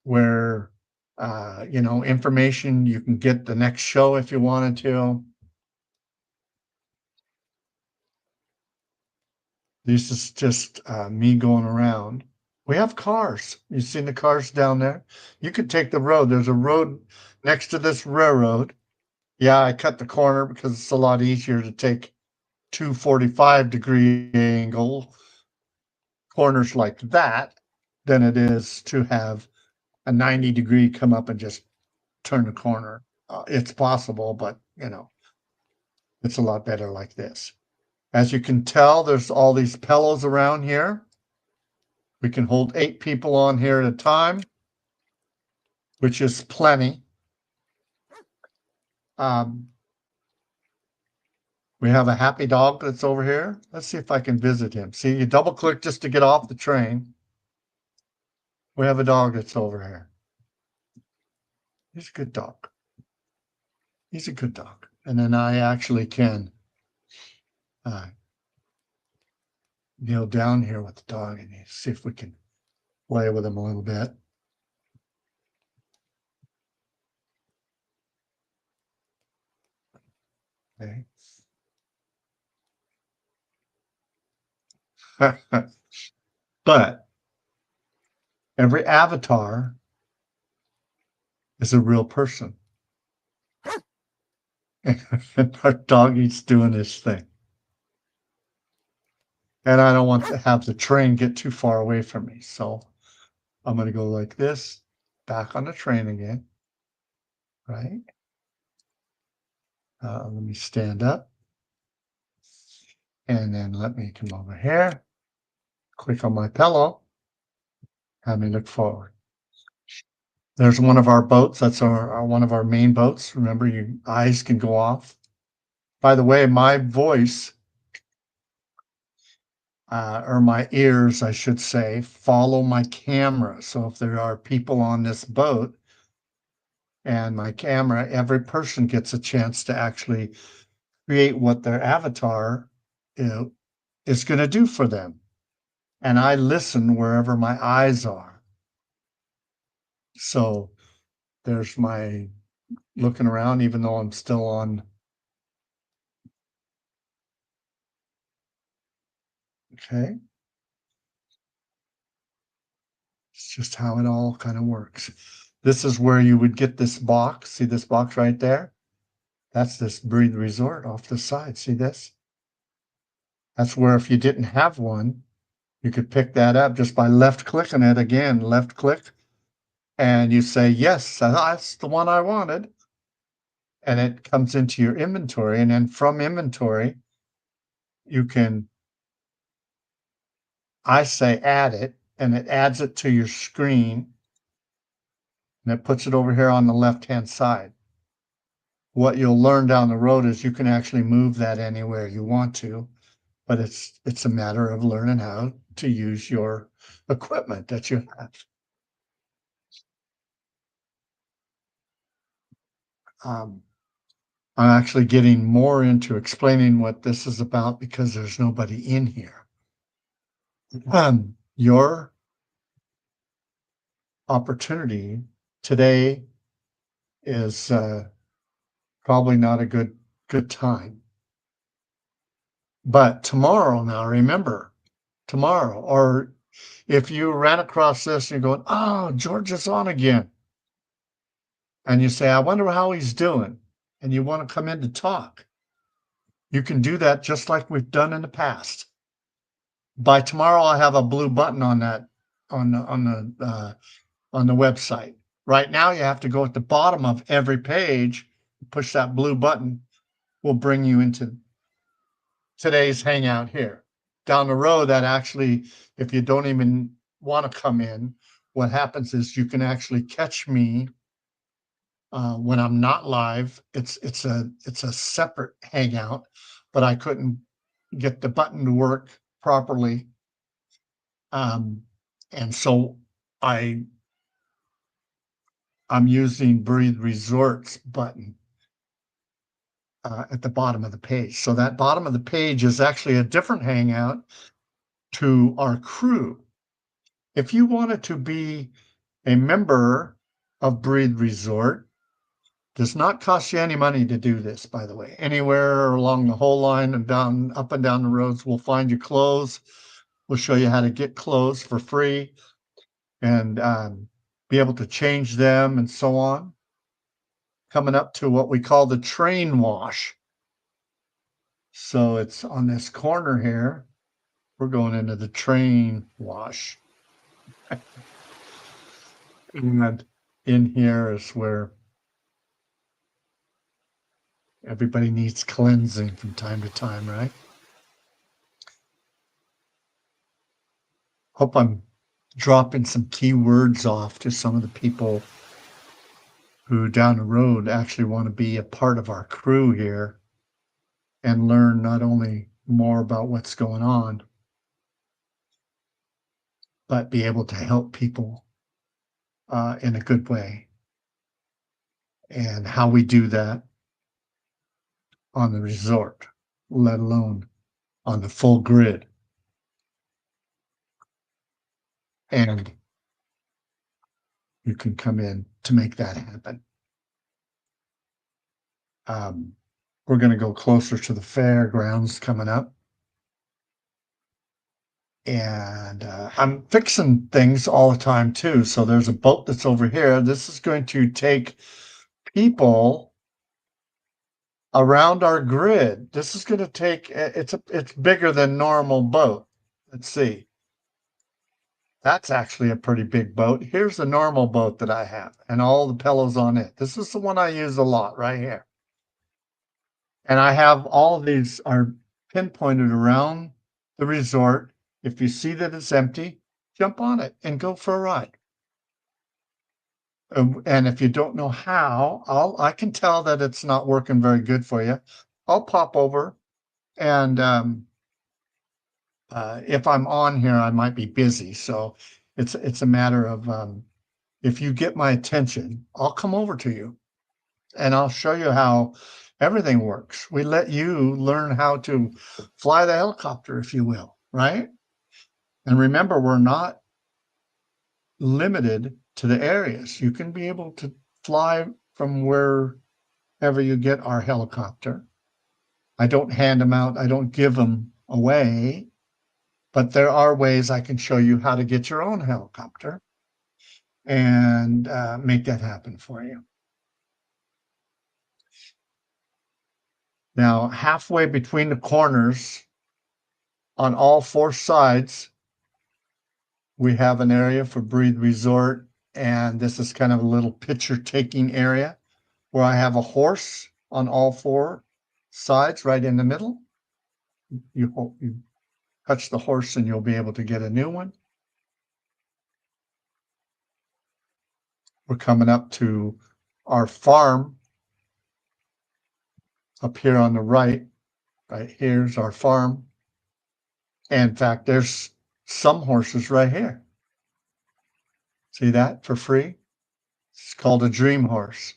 where information you can get the next show if you wanted to. This is just me going around. We have cars. You've seen the cars down there. You could take the road. There's a road next to this railroad. Yeah, I cut the corner because it's a lot easier to take 245-degree angle corners like that than it is to have a 90-degree come up and just turn the corner. It's possible, but it's a lot better like this. As you can tell, there's all these pillows around here. We can hold 8 people on here at a time, which is plenty. We have a happy dog that's over here. Let's see if I can visit him. See, you double click just to get off the train. We have a dog that's over here. He's a good dog. He's a good dog. And then I actually can go down here with the dog and see if we can play with him a little bit. Okay. But every avatar is a real person. And our doggy's doing his thing. And I don't want to have the train get too far away from me. So I'm going to go like this, back on the train again. Right? Let me stand up. And then let me come over here, click on my pillow, have me look forward. There's one of our boats. That's one of our main boats. Remember, your eyes can go off. By the way, my voice, or my ears, I should say, follow my camera. So if there are people on this boat and my camera, every person gets a chance to actually create what their avatar, is going to do for them. And I listen wherever my eyes are. So there's my looking around, even though I'm still on. Okay. It's just how it all kind of works. This is where you would get this box. See this box right there? That's this Breathe Resort off the side. See this? That's where if you didn't have one, you could pick that up just by left clicking it again, left click, and you say, yes, that's the one I wanted. And it comes into your inventory. And then from inventory, you can, I say add it, and it adds it to your screen. And it puts it over here on the left-hand side. What you'll learn down the road is you can actually move that anywhere you want to, but it's a matter of learning how to use your equipment that you have. I'm actually getting more into explaining what this is about because there's nobody in here. Your opportunity today is probably not a good time. But tomorrow, now remember, tomorrow, or if you ran across this and you're going, oh, George is on again. And you say, I wonder how he's doing. And you want to come in to talk. You can do that just like we've done in the past. By tomorrow, I'll have a blue button on that on the website. Right now, you have to go at the bottom of every page, push that blue button, will bring you into today's hangout here. Down the road, that actually, if you don't even want to come in, what happens is you can actually catch me when I'm not live. It's a separate hangout, but I couldn't get the button to work properly. And so I'm using Breathe Resorts button at the bottom of the page. So that bottom of the page is actually a different hangout to our crew. If you wanted to be a member of Breathe Resort, does not cost you any money to do this, by the way. Anywhere along the whole line and down, up and down the roads, we'll find you clothes. We'll show you how to get clothes for free and be able to change them and so on. Coming up to what we call the train wash. So it's on this corner here. We're going into the train wash. And in here is where everybody needs cleansing from time to time, right? Hope I'm dropping some key words off to some of the people who down the road actually want to be a part of our crew here and learn not only more about what's going on, but be able to help people in a good way. And how we do that on the resort, let alone on the full grid. And you can come in to make that happen. We're going to go closer to the fairgrounds coming up. And I'm fixing things all the time too. So there's a boat that's over here. This is going to take people around our grid. This is going to take, it's bigger than normal boat. Let's see. That's actually a pretty big boat. Here's the normal boat that I have and all the pillows on it. This is the one I use a lot right here. And I have all of these are pinpointed around the resort. If you see that it's empty, jump on it and go for a ride. And if you don't know how, I can tell that it's not working very good for you. I'll pop over and if I'm on here, I might be busy. So it's a matter of if you get my attention, I'll come over to you and I'll show you how everything works. We let you learn how to fly the helicopter, if you will, right? And remember, we're not limited to the areas. You can be able to fly from wherever you get our helicopter. I don't hand them out. I don't give them away, but there are ways I can show you how to get your own helicopter and make that happen for you. Now, halfway between the corners on all four sides, we have an area for Breathe Resort, and this is kind of a little picture taking area where I have a horse on all four sides right in the middle. You touch the horse and you'll be able to get a new one. We're coming up to our farm up here on the right. Right here's our farm. And in fact, there's some horses right here. See that for free? It's called a dream horse.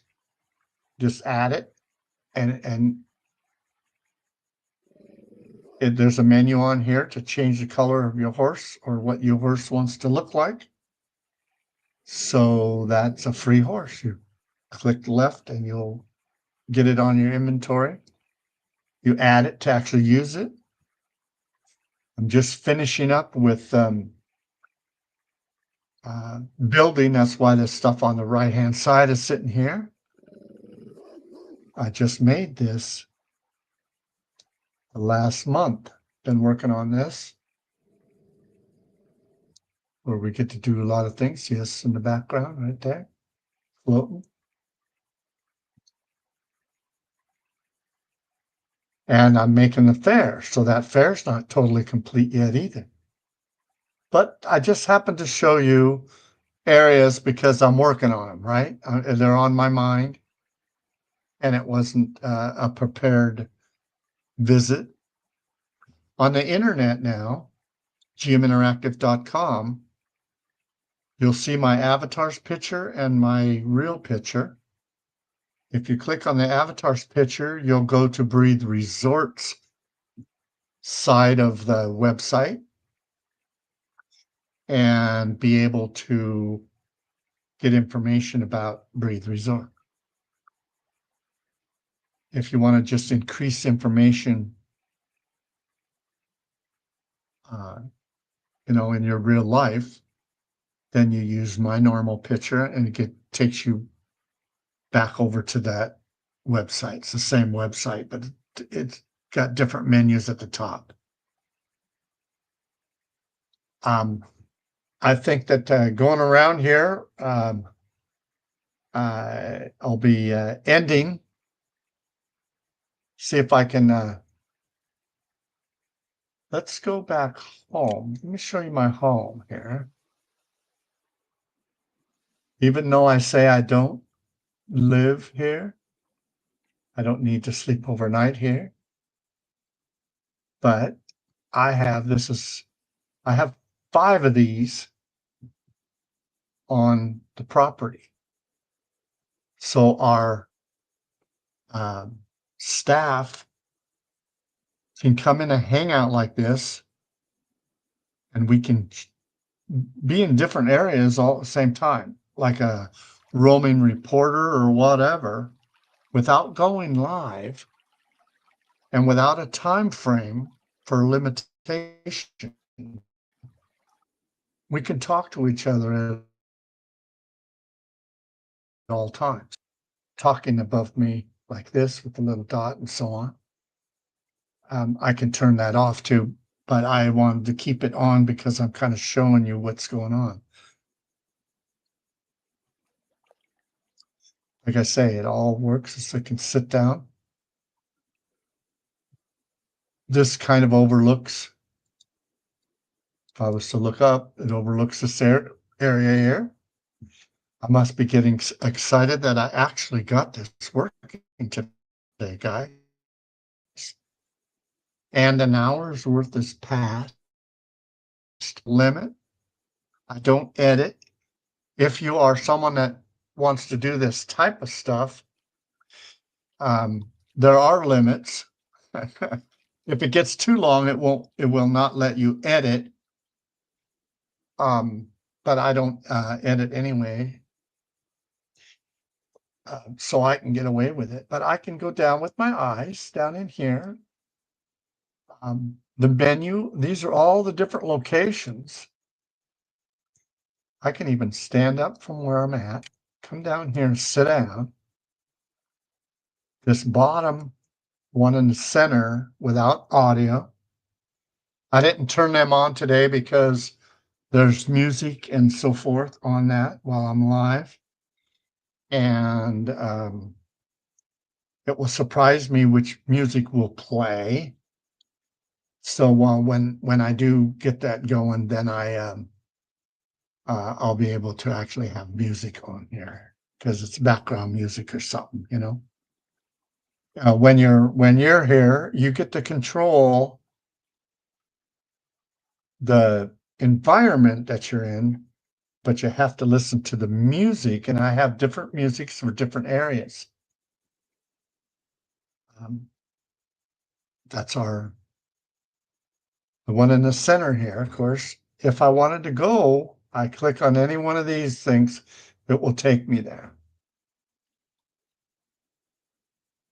Just add it and there's a menu on here to change the color of your horse or what your horse wants to look like. So that's a free horse. You click left and you'll get it on your inventory. You add it to actually use it. I'm just finishing up with building. That's why the stuff on the right-hand side is sitting here. I just made this last month. Been working on this where we get to do a lot of things. Yes, in the background right there, floating. And I'm making the fair, so that fair's not totally complete yet either. But I just happened to show you areas because I'm working on them, right? They're on my mind, and it wasn't a prepared visit. On the internet now, gminteractive.com, you'll see my avatar's picture and my real picture. If you click on the avatar's picture, you'll go to Breathe Resorts side of the website and be able to get information about Breathe Resort. If you want to just increase information, in your real life, then you use my normal picture and it takes you back over to that website. It's the same website, but it's got different menus at the top. I think that going around here, I'll be ending. See if I can, let's go back home. Let me show you my home here. Even though I say I don't live here. I don't need to sleep overnight here. But I have I have 5 of these on the property. So our staff can come in a hangout like this, and we can be in different areas all at the same time, like a roaming reporter or whatever, without going live and without a time frame for limitation. We can talk to each other at all times, talking above me like this with the little dot and so on. I can turn that off too, but I wanted to keep it on because I'm kind of showing you what's going on. Like I say, it all works as I can sit down. This kind of overlooks, if I was to look up, it overlooks this area here. I must be getting excited that I actually got this working today, guys. And an hour's worth is past limit. I don't edit. If you are someone that wants to do this type of stuff, there are limits. If it gets too long, it will not let you edit. But I don't edit anyway. So I can get away with it, but I can go down with my eyes down in here. The menu, these are all the different locations. I can even stand up from where I'm at, come down here and sit down. This bottom one in the center without audio. I didn't turn them on today because there's music and so forth on that while I'm live. And it will surprise me which music will play. So when I do get that going, then I'll be able to actually have music on here because it's background music or something, you know. When you're here, you get to control the environment that you're in, but you have to listen to the music, and I have different musics for different areas. That's the one in the center here, of course. If I wanted to go, I click on any one of these things, it will take me there.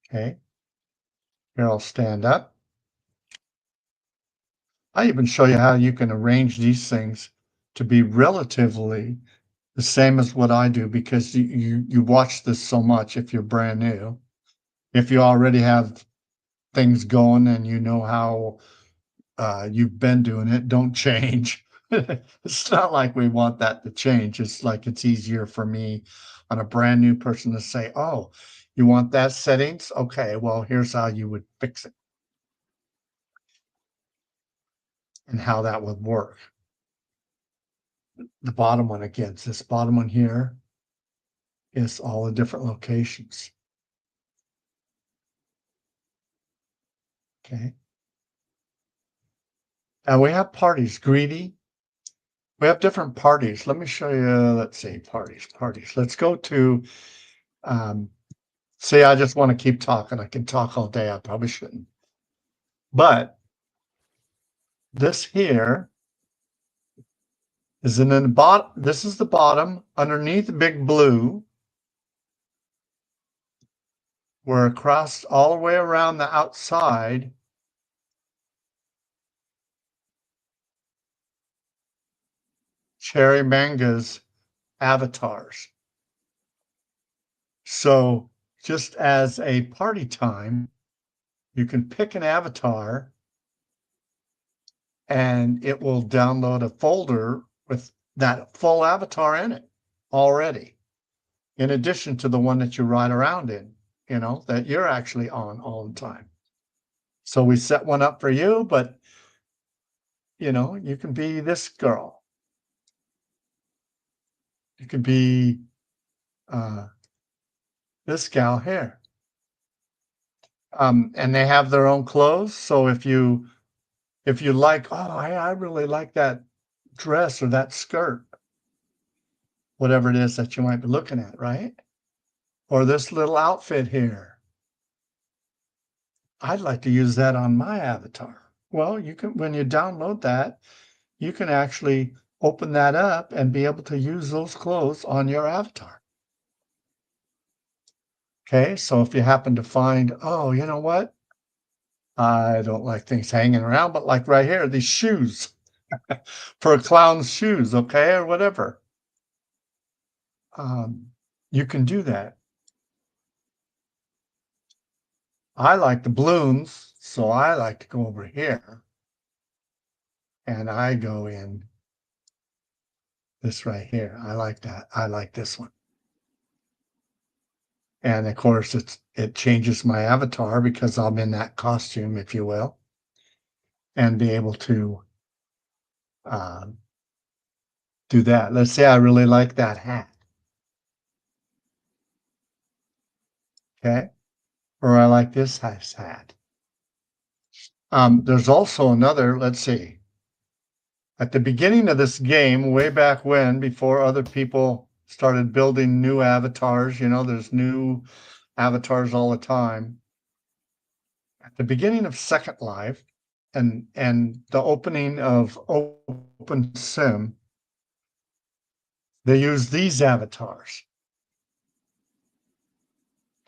Okay. Here, I'll stand up. I even show you how you can arrange these things to be relatively the same as what I do because you watch this so much if you're brand new. If you already have things going and you know how you've been doing it, don't change. It's not like we want that to change. It's like it's easier for me on a brand new person to say, oh, you want that settings? Okay, well, here's how you would fix it and how that would work. The bottom one again, this bottom one here is all the different locations. Okay. And we have parties, greedy. We have different parties. Let me show you, let's see, parties. Let's go to, see, I just want to keep talking. I can talk all day. I probably shouldn't. But this here is in the bottom. This is the bottom underneath the big blue. We're across all the way around the outside. Cherry Manga's avatars. So just as a party time, you can pick an avatar and it will download a folder with that full avatar in it already, in addition to the one that you ride around in, you know, that you're actually on all the time. So we set one up for you, but you know, you can be this girl. You could be this gal here. And they have their own clothes. So if you like, oh, I really like that dress or that skirt, whatever it is that you might be looking at, right? Or this little outfit here. I'd like to use that on my avatar. Well, you can, when you download that, you can actually open that up and be able to use those clothes on your avatar. Okay, so if you happen to find, oh, you know what? I don't like things hanging around, but like right here, these shoes for a clown's shoes, okay, or whatever. You can do that. I like the balloons, so I like to go over here and I go in this right here. I like that. I like this one. And of course, it changes my avatar because I'm in that costume, if you will, and be able to um, do that. Let's say I really like that hat, okay, or I like this hat. There's also another. Let's see. At the beginning of this game, way back when, before other people started building new avatars, you know, there's new avatars all the time. At the beginning of Second Life and the opening of OpenSim, they use these avatars.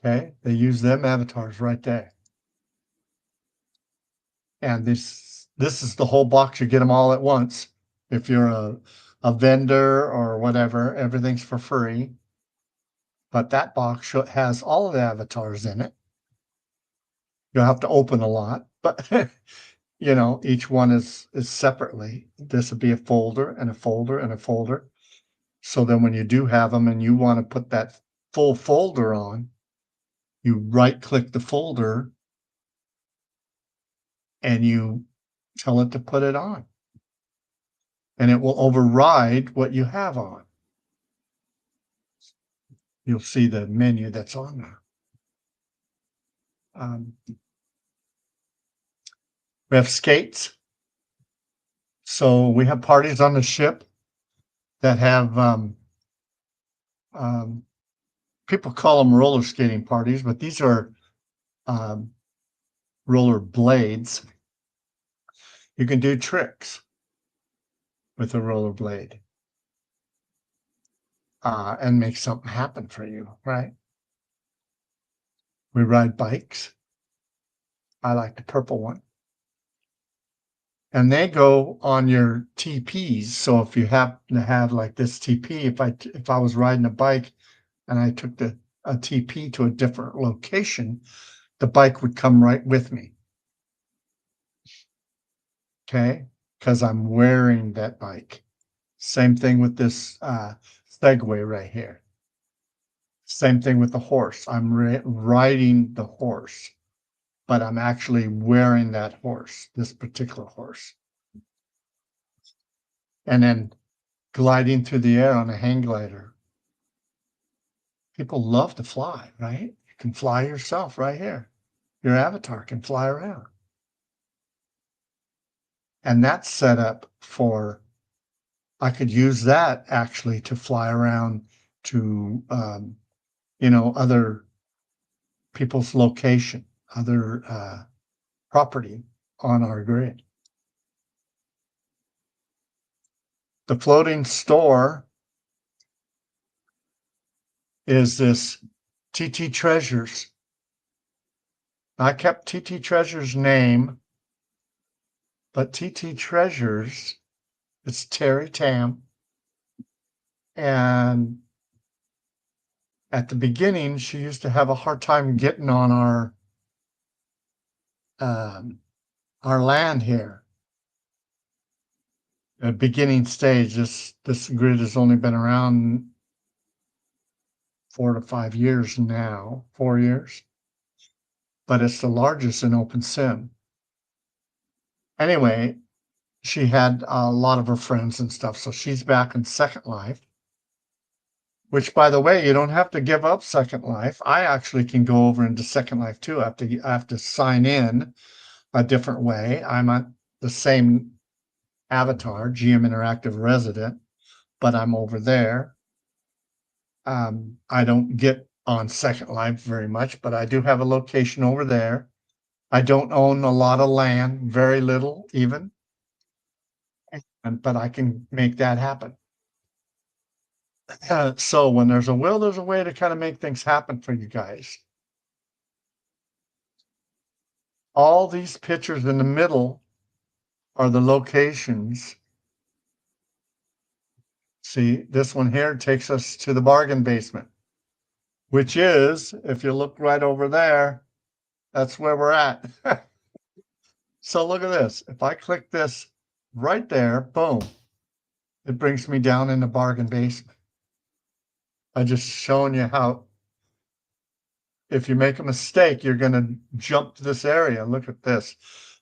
Okay, they use them avatars right there. And this is the whole box. You get them all at once. If you're a vendor or whatever, everything's for free. But that box has all of the avatars in it. You'll have to open a lot, but you know, each one is separately. This would be a folder and a folder and a folder. So then when you do have them and you want to put that full folder on, you right click the folder and you tell it to put it on. And it will override what you have on. You'll see the menu that's on there. We have skates. So we have parties on the ship that have people call them roller skating parties, but these are roller blades. You can do tricks with a roller blade and make something happen for you, right? We ride bikes. I like the purple one. And they go on your TPs. So if you happen to have like this TP, if I was riding a bike and I took a TP to a different location, the bike would come right with me. Okay, because I'm wearing that bike. Same thing with this Segway right here. Same thing with the horse. I'm riding the horse, but I'm actually wearing that horse, this particular horse. And then gliding through the air on a hang glider. People love to fly, right? You can fly yourself right here. Your avatar can fly around. And that's set up for, I could use that actually to fly around to, you know, other people's location, other property on our grid. The floating store is this TT Treasures. I kept TT Treasures' name, but TT Treasures, it's Terry Tam. And at the beginning, she used to have a hard time getting on our land here. At beginning stage, this grid has only been around 4 to 5 years now, 4 years, but it's the largest in OpenSim. Anyway, she had a lot of her friends and stuff, so she's back in Second Life. which, by the way, you don't have to give up Second Life. I actually can go over into Second Life too. I have to sign in a different way. I'm on the same avatar, GM Interactive Resident, but I'm over there. I don't get on Second Life very much, but I do have a location over there. I don't own a lot of land, very little even, but I can make that happen. So when there's a will, there's a way to kind of make things happen for you guys. All these pictures in the middle are the locations. See, this one here takes us to the bargain basement, which is, if you look right over there, that's where we're at. So look at this. If I click this right there, boom, it brings me down in the bargain basement. I just showing you how if you make a mistake, you're going to jump to this area. Look at this.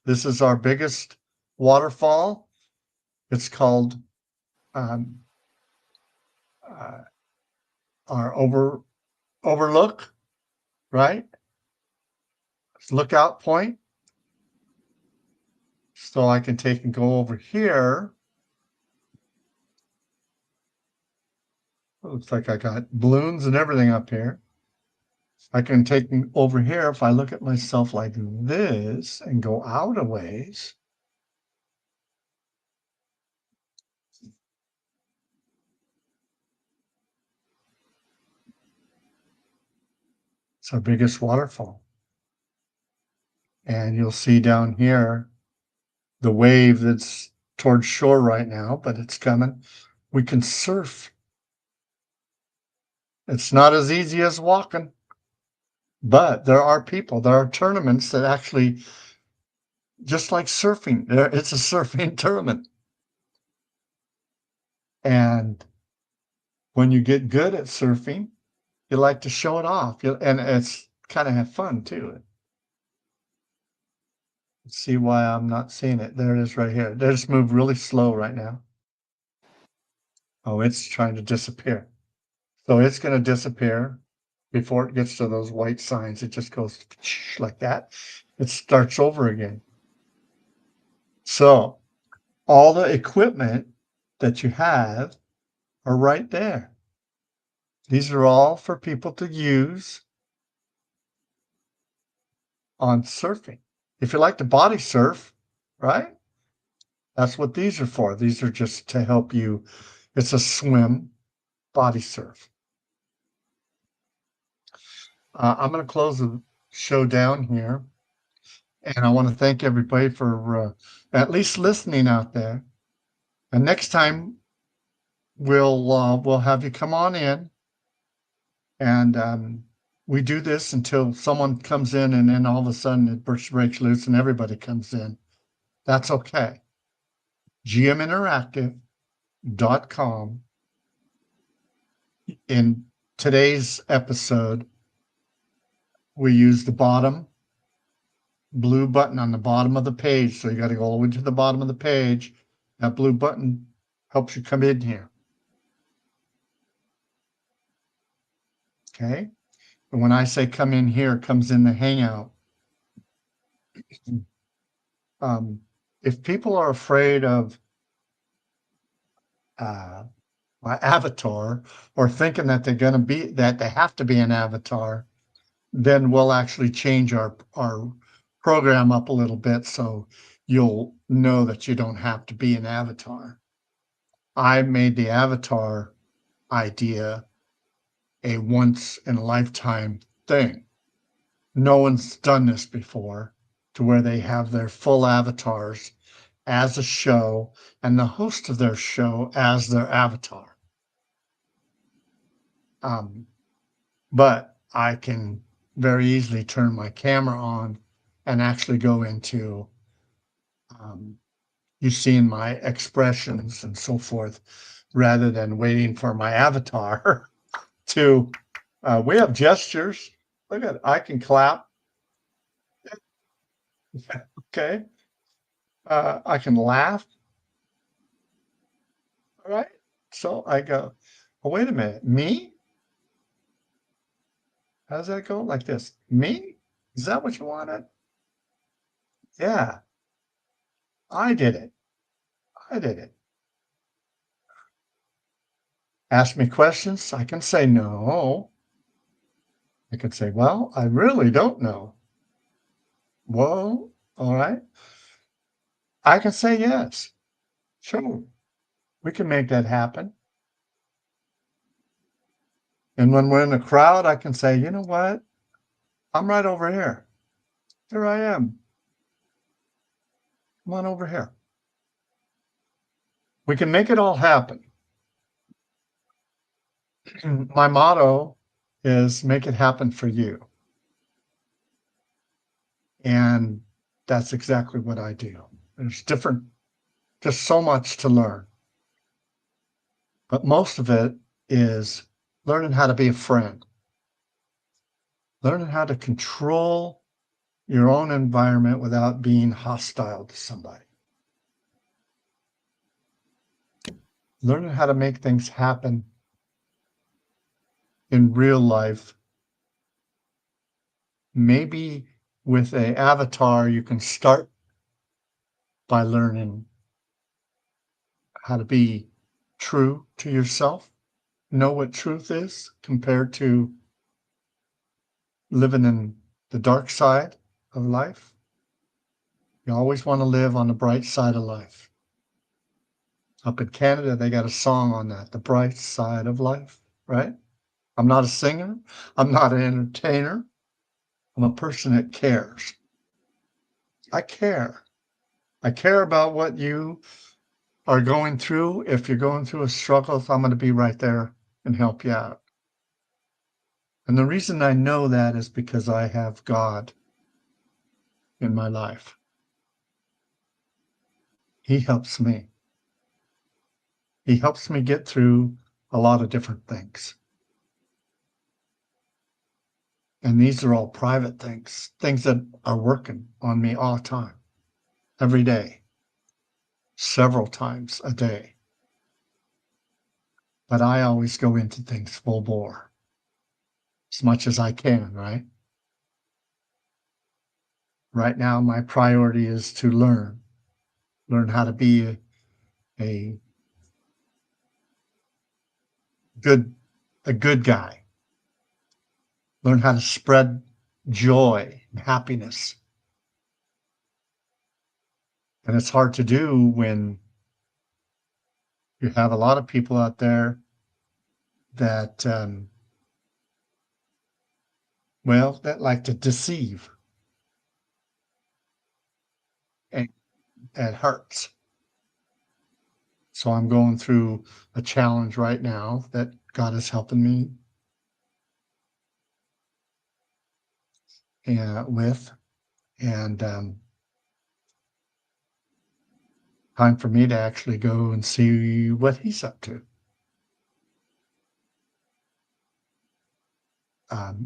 This is our biggest waterfall. It's called um, uh, our overlook, right? It's lookout point. So I can take and go over here. It looks like I got balloons and everything up here. I can take over here if I look at myself like this and go out a ways. It's our biggest waterfall. And you'll see down here the wave that's towards shore right now, but it's coming. We can surf. It's not as easy as walking, but there are tournaments that actually, just like surfing, it's a surfing tournament. And when you get good at surfing, you like to show it off, and it's kind of have fun too. Let's see why I'm not seeing it. There it is right here. They just moved really slow right now. Oh, it's trying to disappear. So it's going to disappear before it gets to those white signs. It just goes like that. It starts over again. So all the equipment that you have are right there. These are all for people to use on surfing. If you like to body surf, right? That's what these are for. These are just to help you. It's a swim body surf. I'm going to close the show down here. And I want to thank everybody for at least listening out there. And next time we'll have you come on in, and we do this until someone comes in, and then all of a sudden it breaks loose and everybody comes in. That's okay. gminteractive.com. In today's episode, we use the bottom blue button on the bottom of the page. So you got to go all the way to the bottom of the page. That blue button helps you come in here. Okay. And when I say come in here, it comes in the Hangout. If people are afraid of my avatar, or thinking that they have to be an avatar, then we'll actually change our program up a little bit so you'll know that you don't have to be an avatar. I made the avatar idea a once in a lifetime thing. No one's done this before, to where they have their full avatars as a show and the host of their show as their avatar. But I can very easily turn my camera on and actually go into you seeing my expressions and so forth, rather than waiting for my avatar to we have gestures. Look at it. I can clap. Okay. I can laugh. All right. So I go, oh, wait a minute. Me? How does that go? Like this. Me? Is that what you wanted? Yeah, I did it. I did it. Ask me questions. I can say no. I can say, well, I really don't know. Well, all right. I can say yes. Sure. We can make that happen. And when we're in a crowd, I can say, you know what? I'm right over here. Here I am. Come on over here. We can make it all happen. My motto is make it happen for you. And that's exactly what I do. There's different, just so much to learn. But most of it is learning how to be a friend, learning how to control your own environment without being hostile to somebody, learning how to make things happen in real life. Maybe with a avatar, you can start by learning how to be true to yourself, know what truth is compared to living in the dark side of life. You always want to live on the bright side of life. Up in Canada, they got a song on that, The Bright Side of Life, right? I'm not a singer. I'm not an entertainer. I'm a person that cares. I care. I care about what you are going through. If you're going through a struggle, I'm going to be right there and help you out. And the reason I know that is because I have God in my life. He helps me. He helps me get through a lot of different things. And these are all private things, things that are working on me all the time, every day, several times a day. But I always go into things full bore as much as I can, right? Right now, my priority is to learn how to be a good, a good guy, learn how to spread joy and happiness. And it's hard to do when you have a lot of people out there that, well, that like to deceive, and it hurts. So I'm going through a challenge right now that God is helping me with, and time for me to actually go and see what He's up to.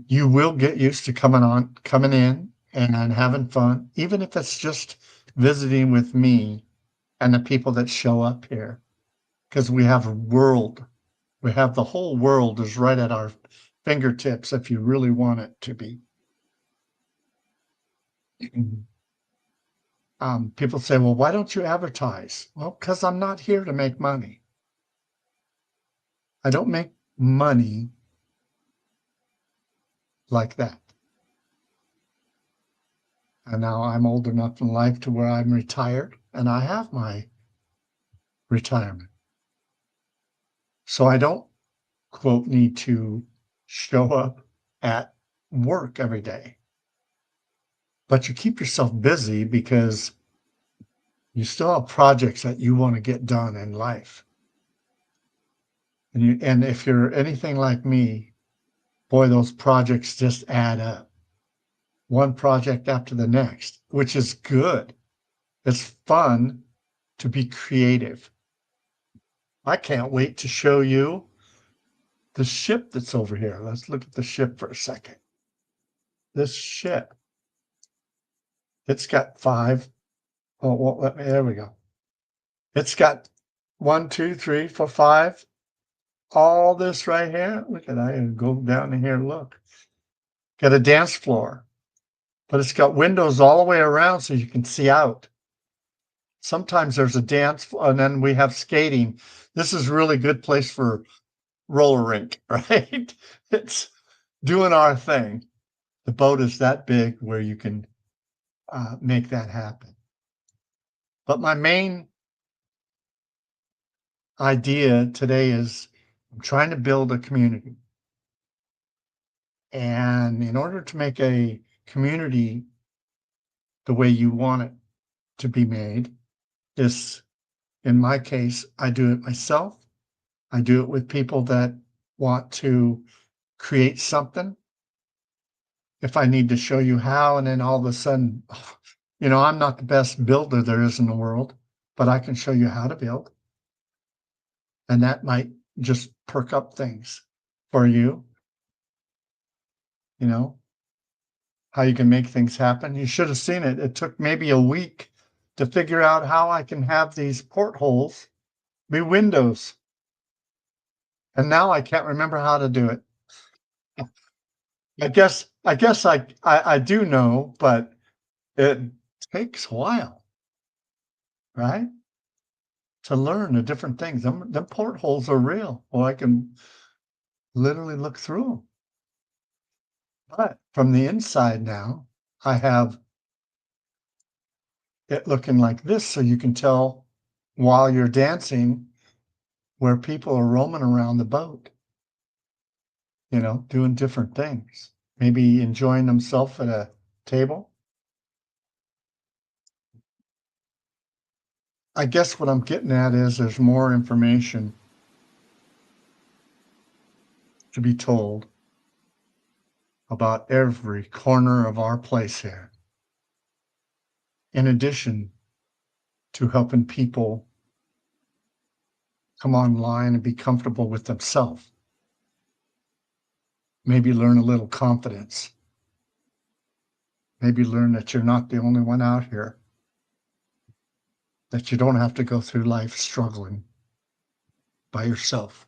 You will get used to coming in and having fun, even if it's just visiting with me and the people that show up here, because we have a world. We have the whole world is right at our fingertips if you really want it to be. People say, well, why don't you advertise? Well, because I'm not here to make money. I don't make money like that. And now I'm old enough in life to where I'm retired and I have my retirement. So I don't, quote, need to show up at work every day. But you keep yourself busy because you still have projects that you want to get done in life. And if you're anything like me, boy, those projects just add up. One project after the next, which is good. It's fun to be creative. I can't wait to show you the ship that's over here. Let's look at the ship for a second. This ship, it's got five. Oh, well, there we go. It's got 1, 2, 3, 4, 5. All this right here. Look at that. I can go down in here and look. Got a dance floor, but it's got windows all the way around so you can see out. Sometimes there's a dance, and then we have skating. This is a really good place for roller rink, right? It's doing our thing. The boat is that big where you can make that happen. But my main idea today is I'm trying to build a community. And in order to make a community the way you want it to be made, is in my case, I do it myself. I do it with people that want to create something. If I need to show you how, and then all of a sudden, I'm not the best builder there is in the world, but I can show you how to build. And that might just perk up things for you, you know, how you can make things happen. You should have seen it. It took maybe a week to figure out how I can have these portholes be windows. And now I can't remember how to do it. I guess I do know, but it takes a while, right? To learn the different things. Them portholes are real. Well, I can literally look through them. But from the inside now, I have it looking like this so you can tell while you're dancing where people are roaming around the boat, doing different things, maybe enjoying themselves at a table. I guess what I'm getting at is there's more information to be told about every corner of our place here, in addition to helping people come online and be comfortable with themselves. Maybe learn a little confidence. Maybe learn that you're not the only one out here, that you don't have to go through life struggling by yourself.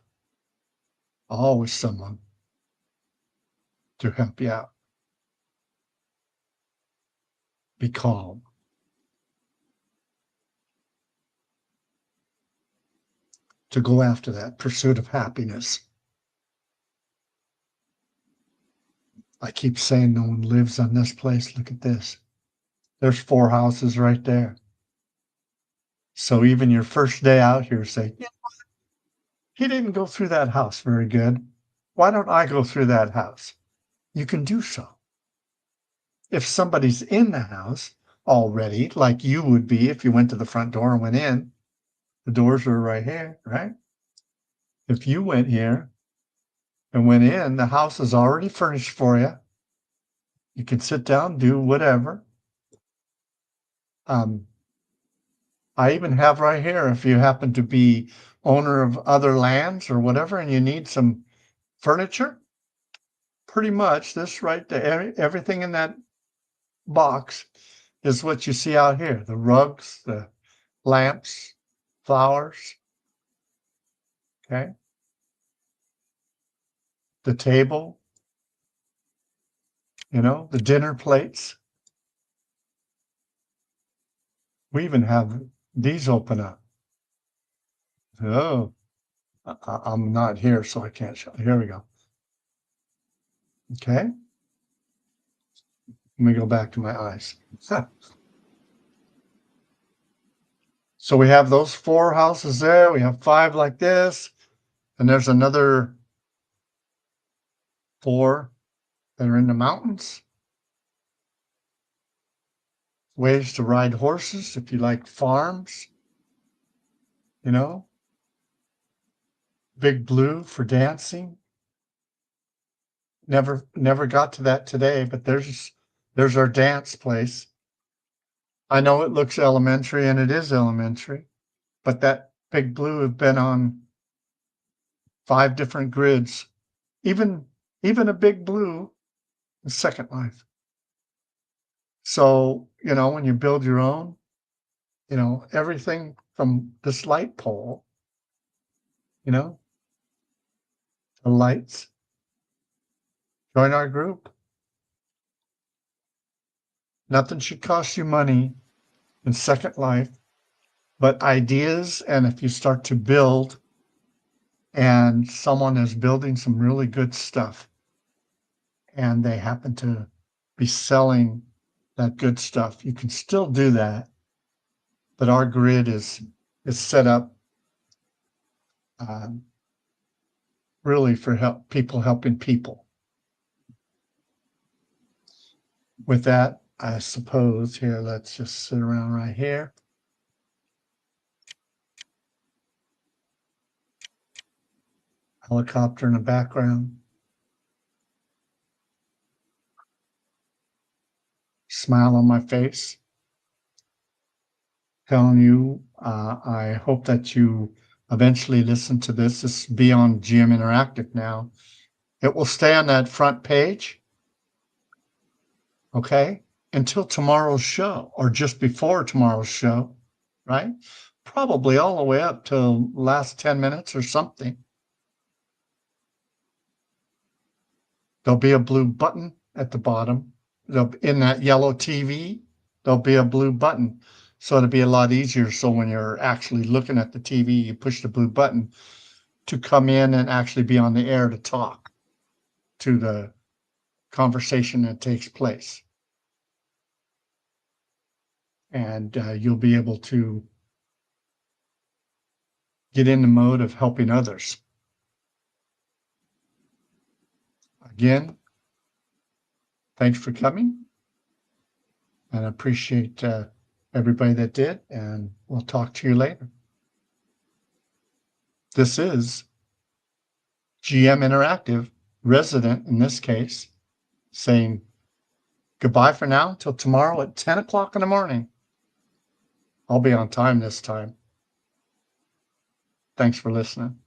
Always someone to help you out. Be calm. To go after that pursuit of happiness. I keep saying no one lives on this place. Look at this. There's 4 houses right there. So even your first day out here, say, yeah, he didn't go through that house very good. Why don't I go through that house? You can do so. If somebody's in the house already, like you would be if you went to the front door and went in, the doors are right here, right? If you went here and went in, the house is already furnished for you. You can sit down, do whatever. I even have right here, if you happen to be owner of other lands or whatever, and you need some furniture, pretty much this right there, everything in that box is what you see out here. The rugs, the lamps, flowers, okay? The table, the dinner plates. We even have these open up. Oh, I'm not here, so I can't show. Here we go. Okay. Let me go back to my eyes. So we have those 4 houses there. We have 5 like this. And there's another 4 that are in the mountains. Ways to ride horses if you like farms. Big Blue for dancing. Never got to that today, but there's our dance place. I know it looks elementary, and it is elementary, but that Big Blue have been on 5 different grids. Even a Big Blue is Second Life. So, when you build your own, everything from this light pole, the lights, join our group. Nothing should cost you money in Second Life, but ideas. And if you start to build and someone is building some really good stuff and they happen to be selling that good stuff, you can still do that. But our grid is set up um, really for people helping people. With that, I suppose here, let's just sit around right here. Helicopter in the background. Smile on my face. Telling you, I hope that you eventually listen to this. This will be on GM Interactive now. It will stay on that front page, okay, until tomorrow's show or just before tomorrow's show, right? Probably all the way up till last 10 minutes or something. There'll be a blue button at the bottom. In that yellow TV, there'll be a blue button. So it'll be a lot easier. So when you're actually looking at the TV, you push the blue button to come in and actually be on the air to talk to the conversation that takes place. And you'll be able to get in the mode of helping others. Again, thanks for coming. And I appreciate everybody that did. And we'll talk to you later. This is GM Interactive, resident in this case, saying goodbye for now till tomorrow at 10 o'clock in the morning. I'll be on time this time. Thanks for listening.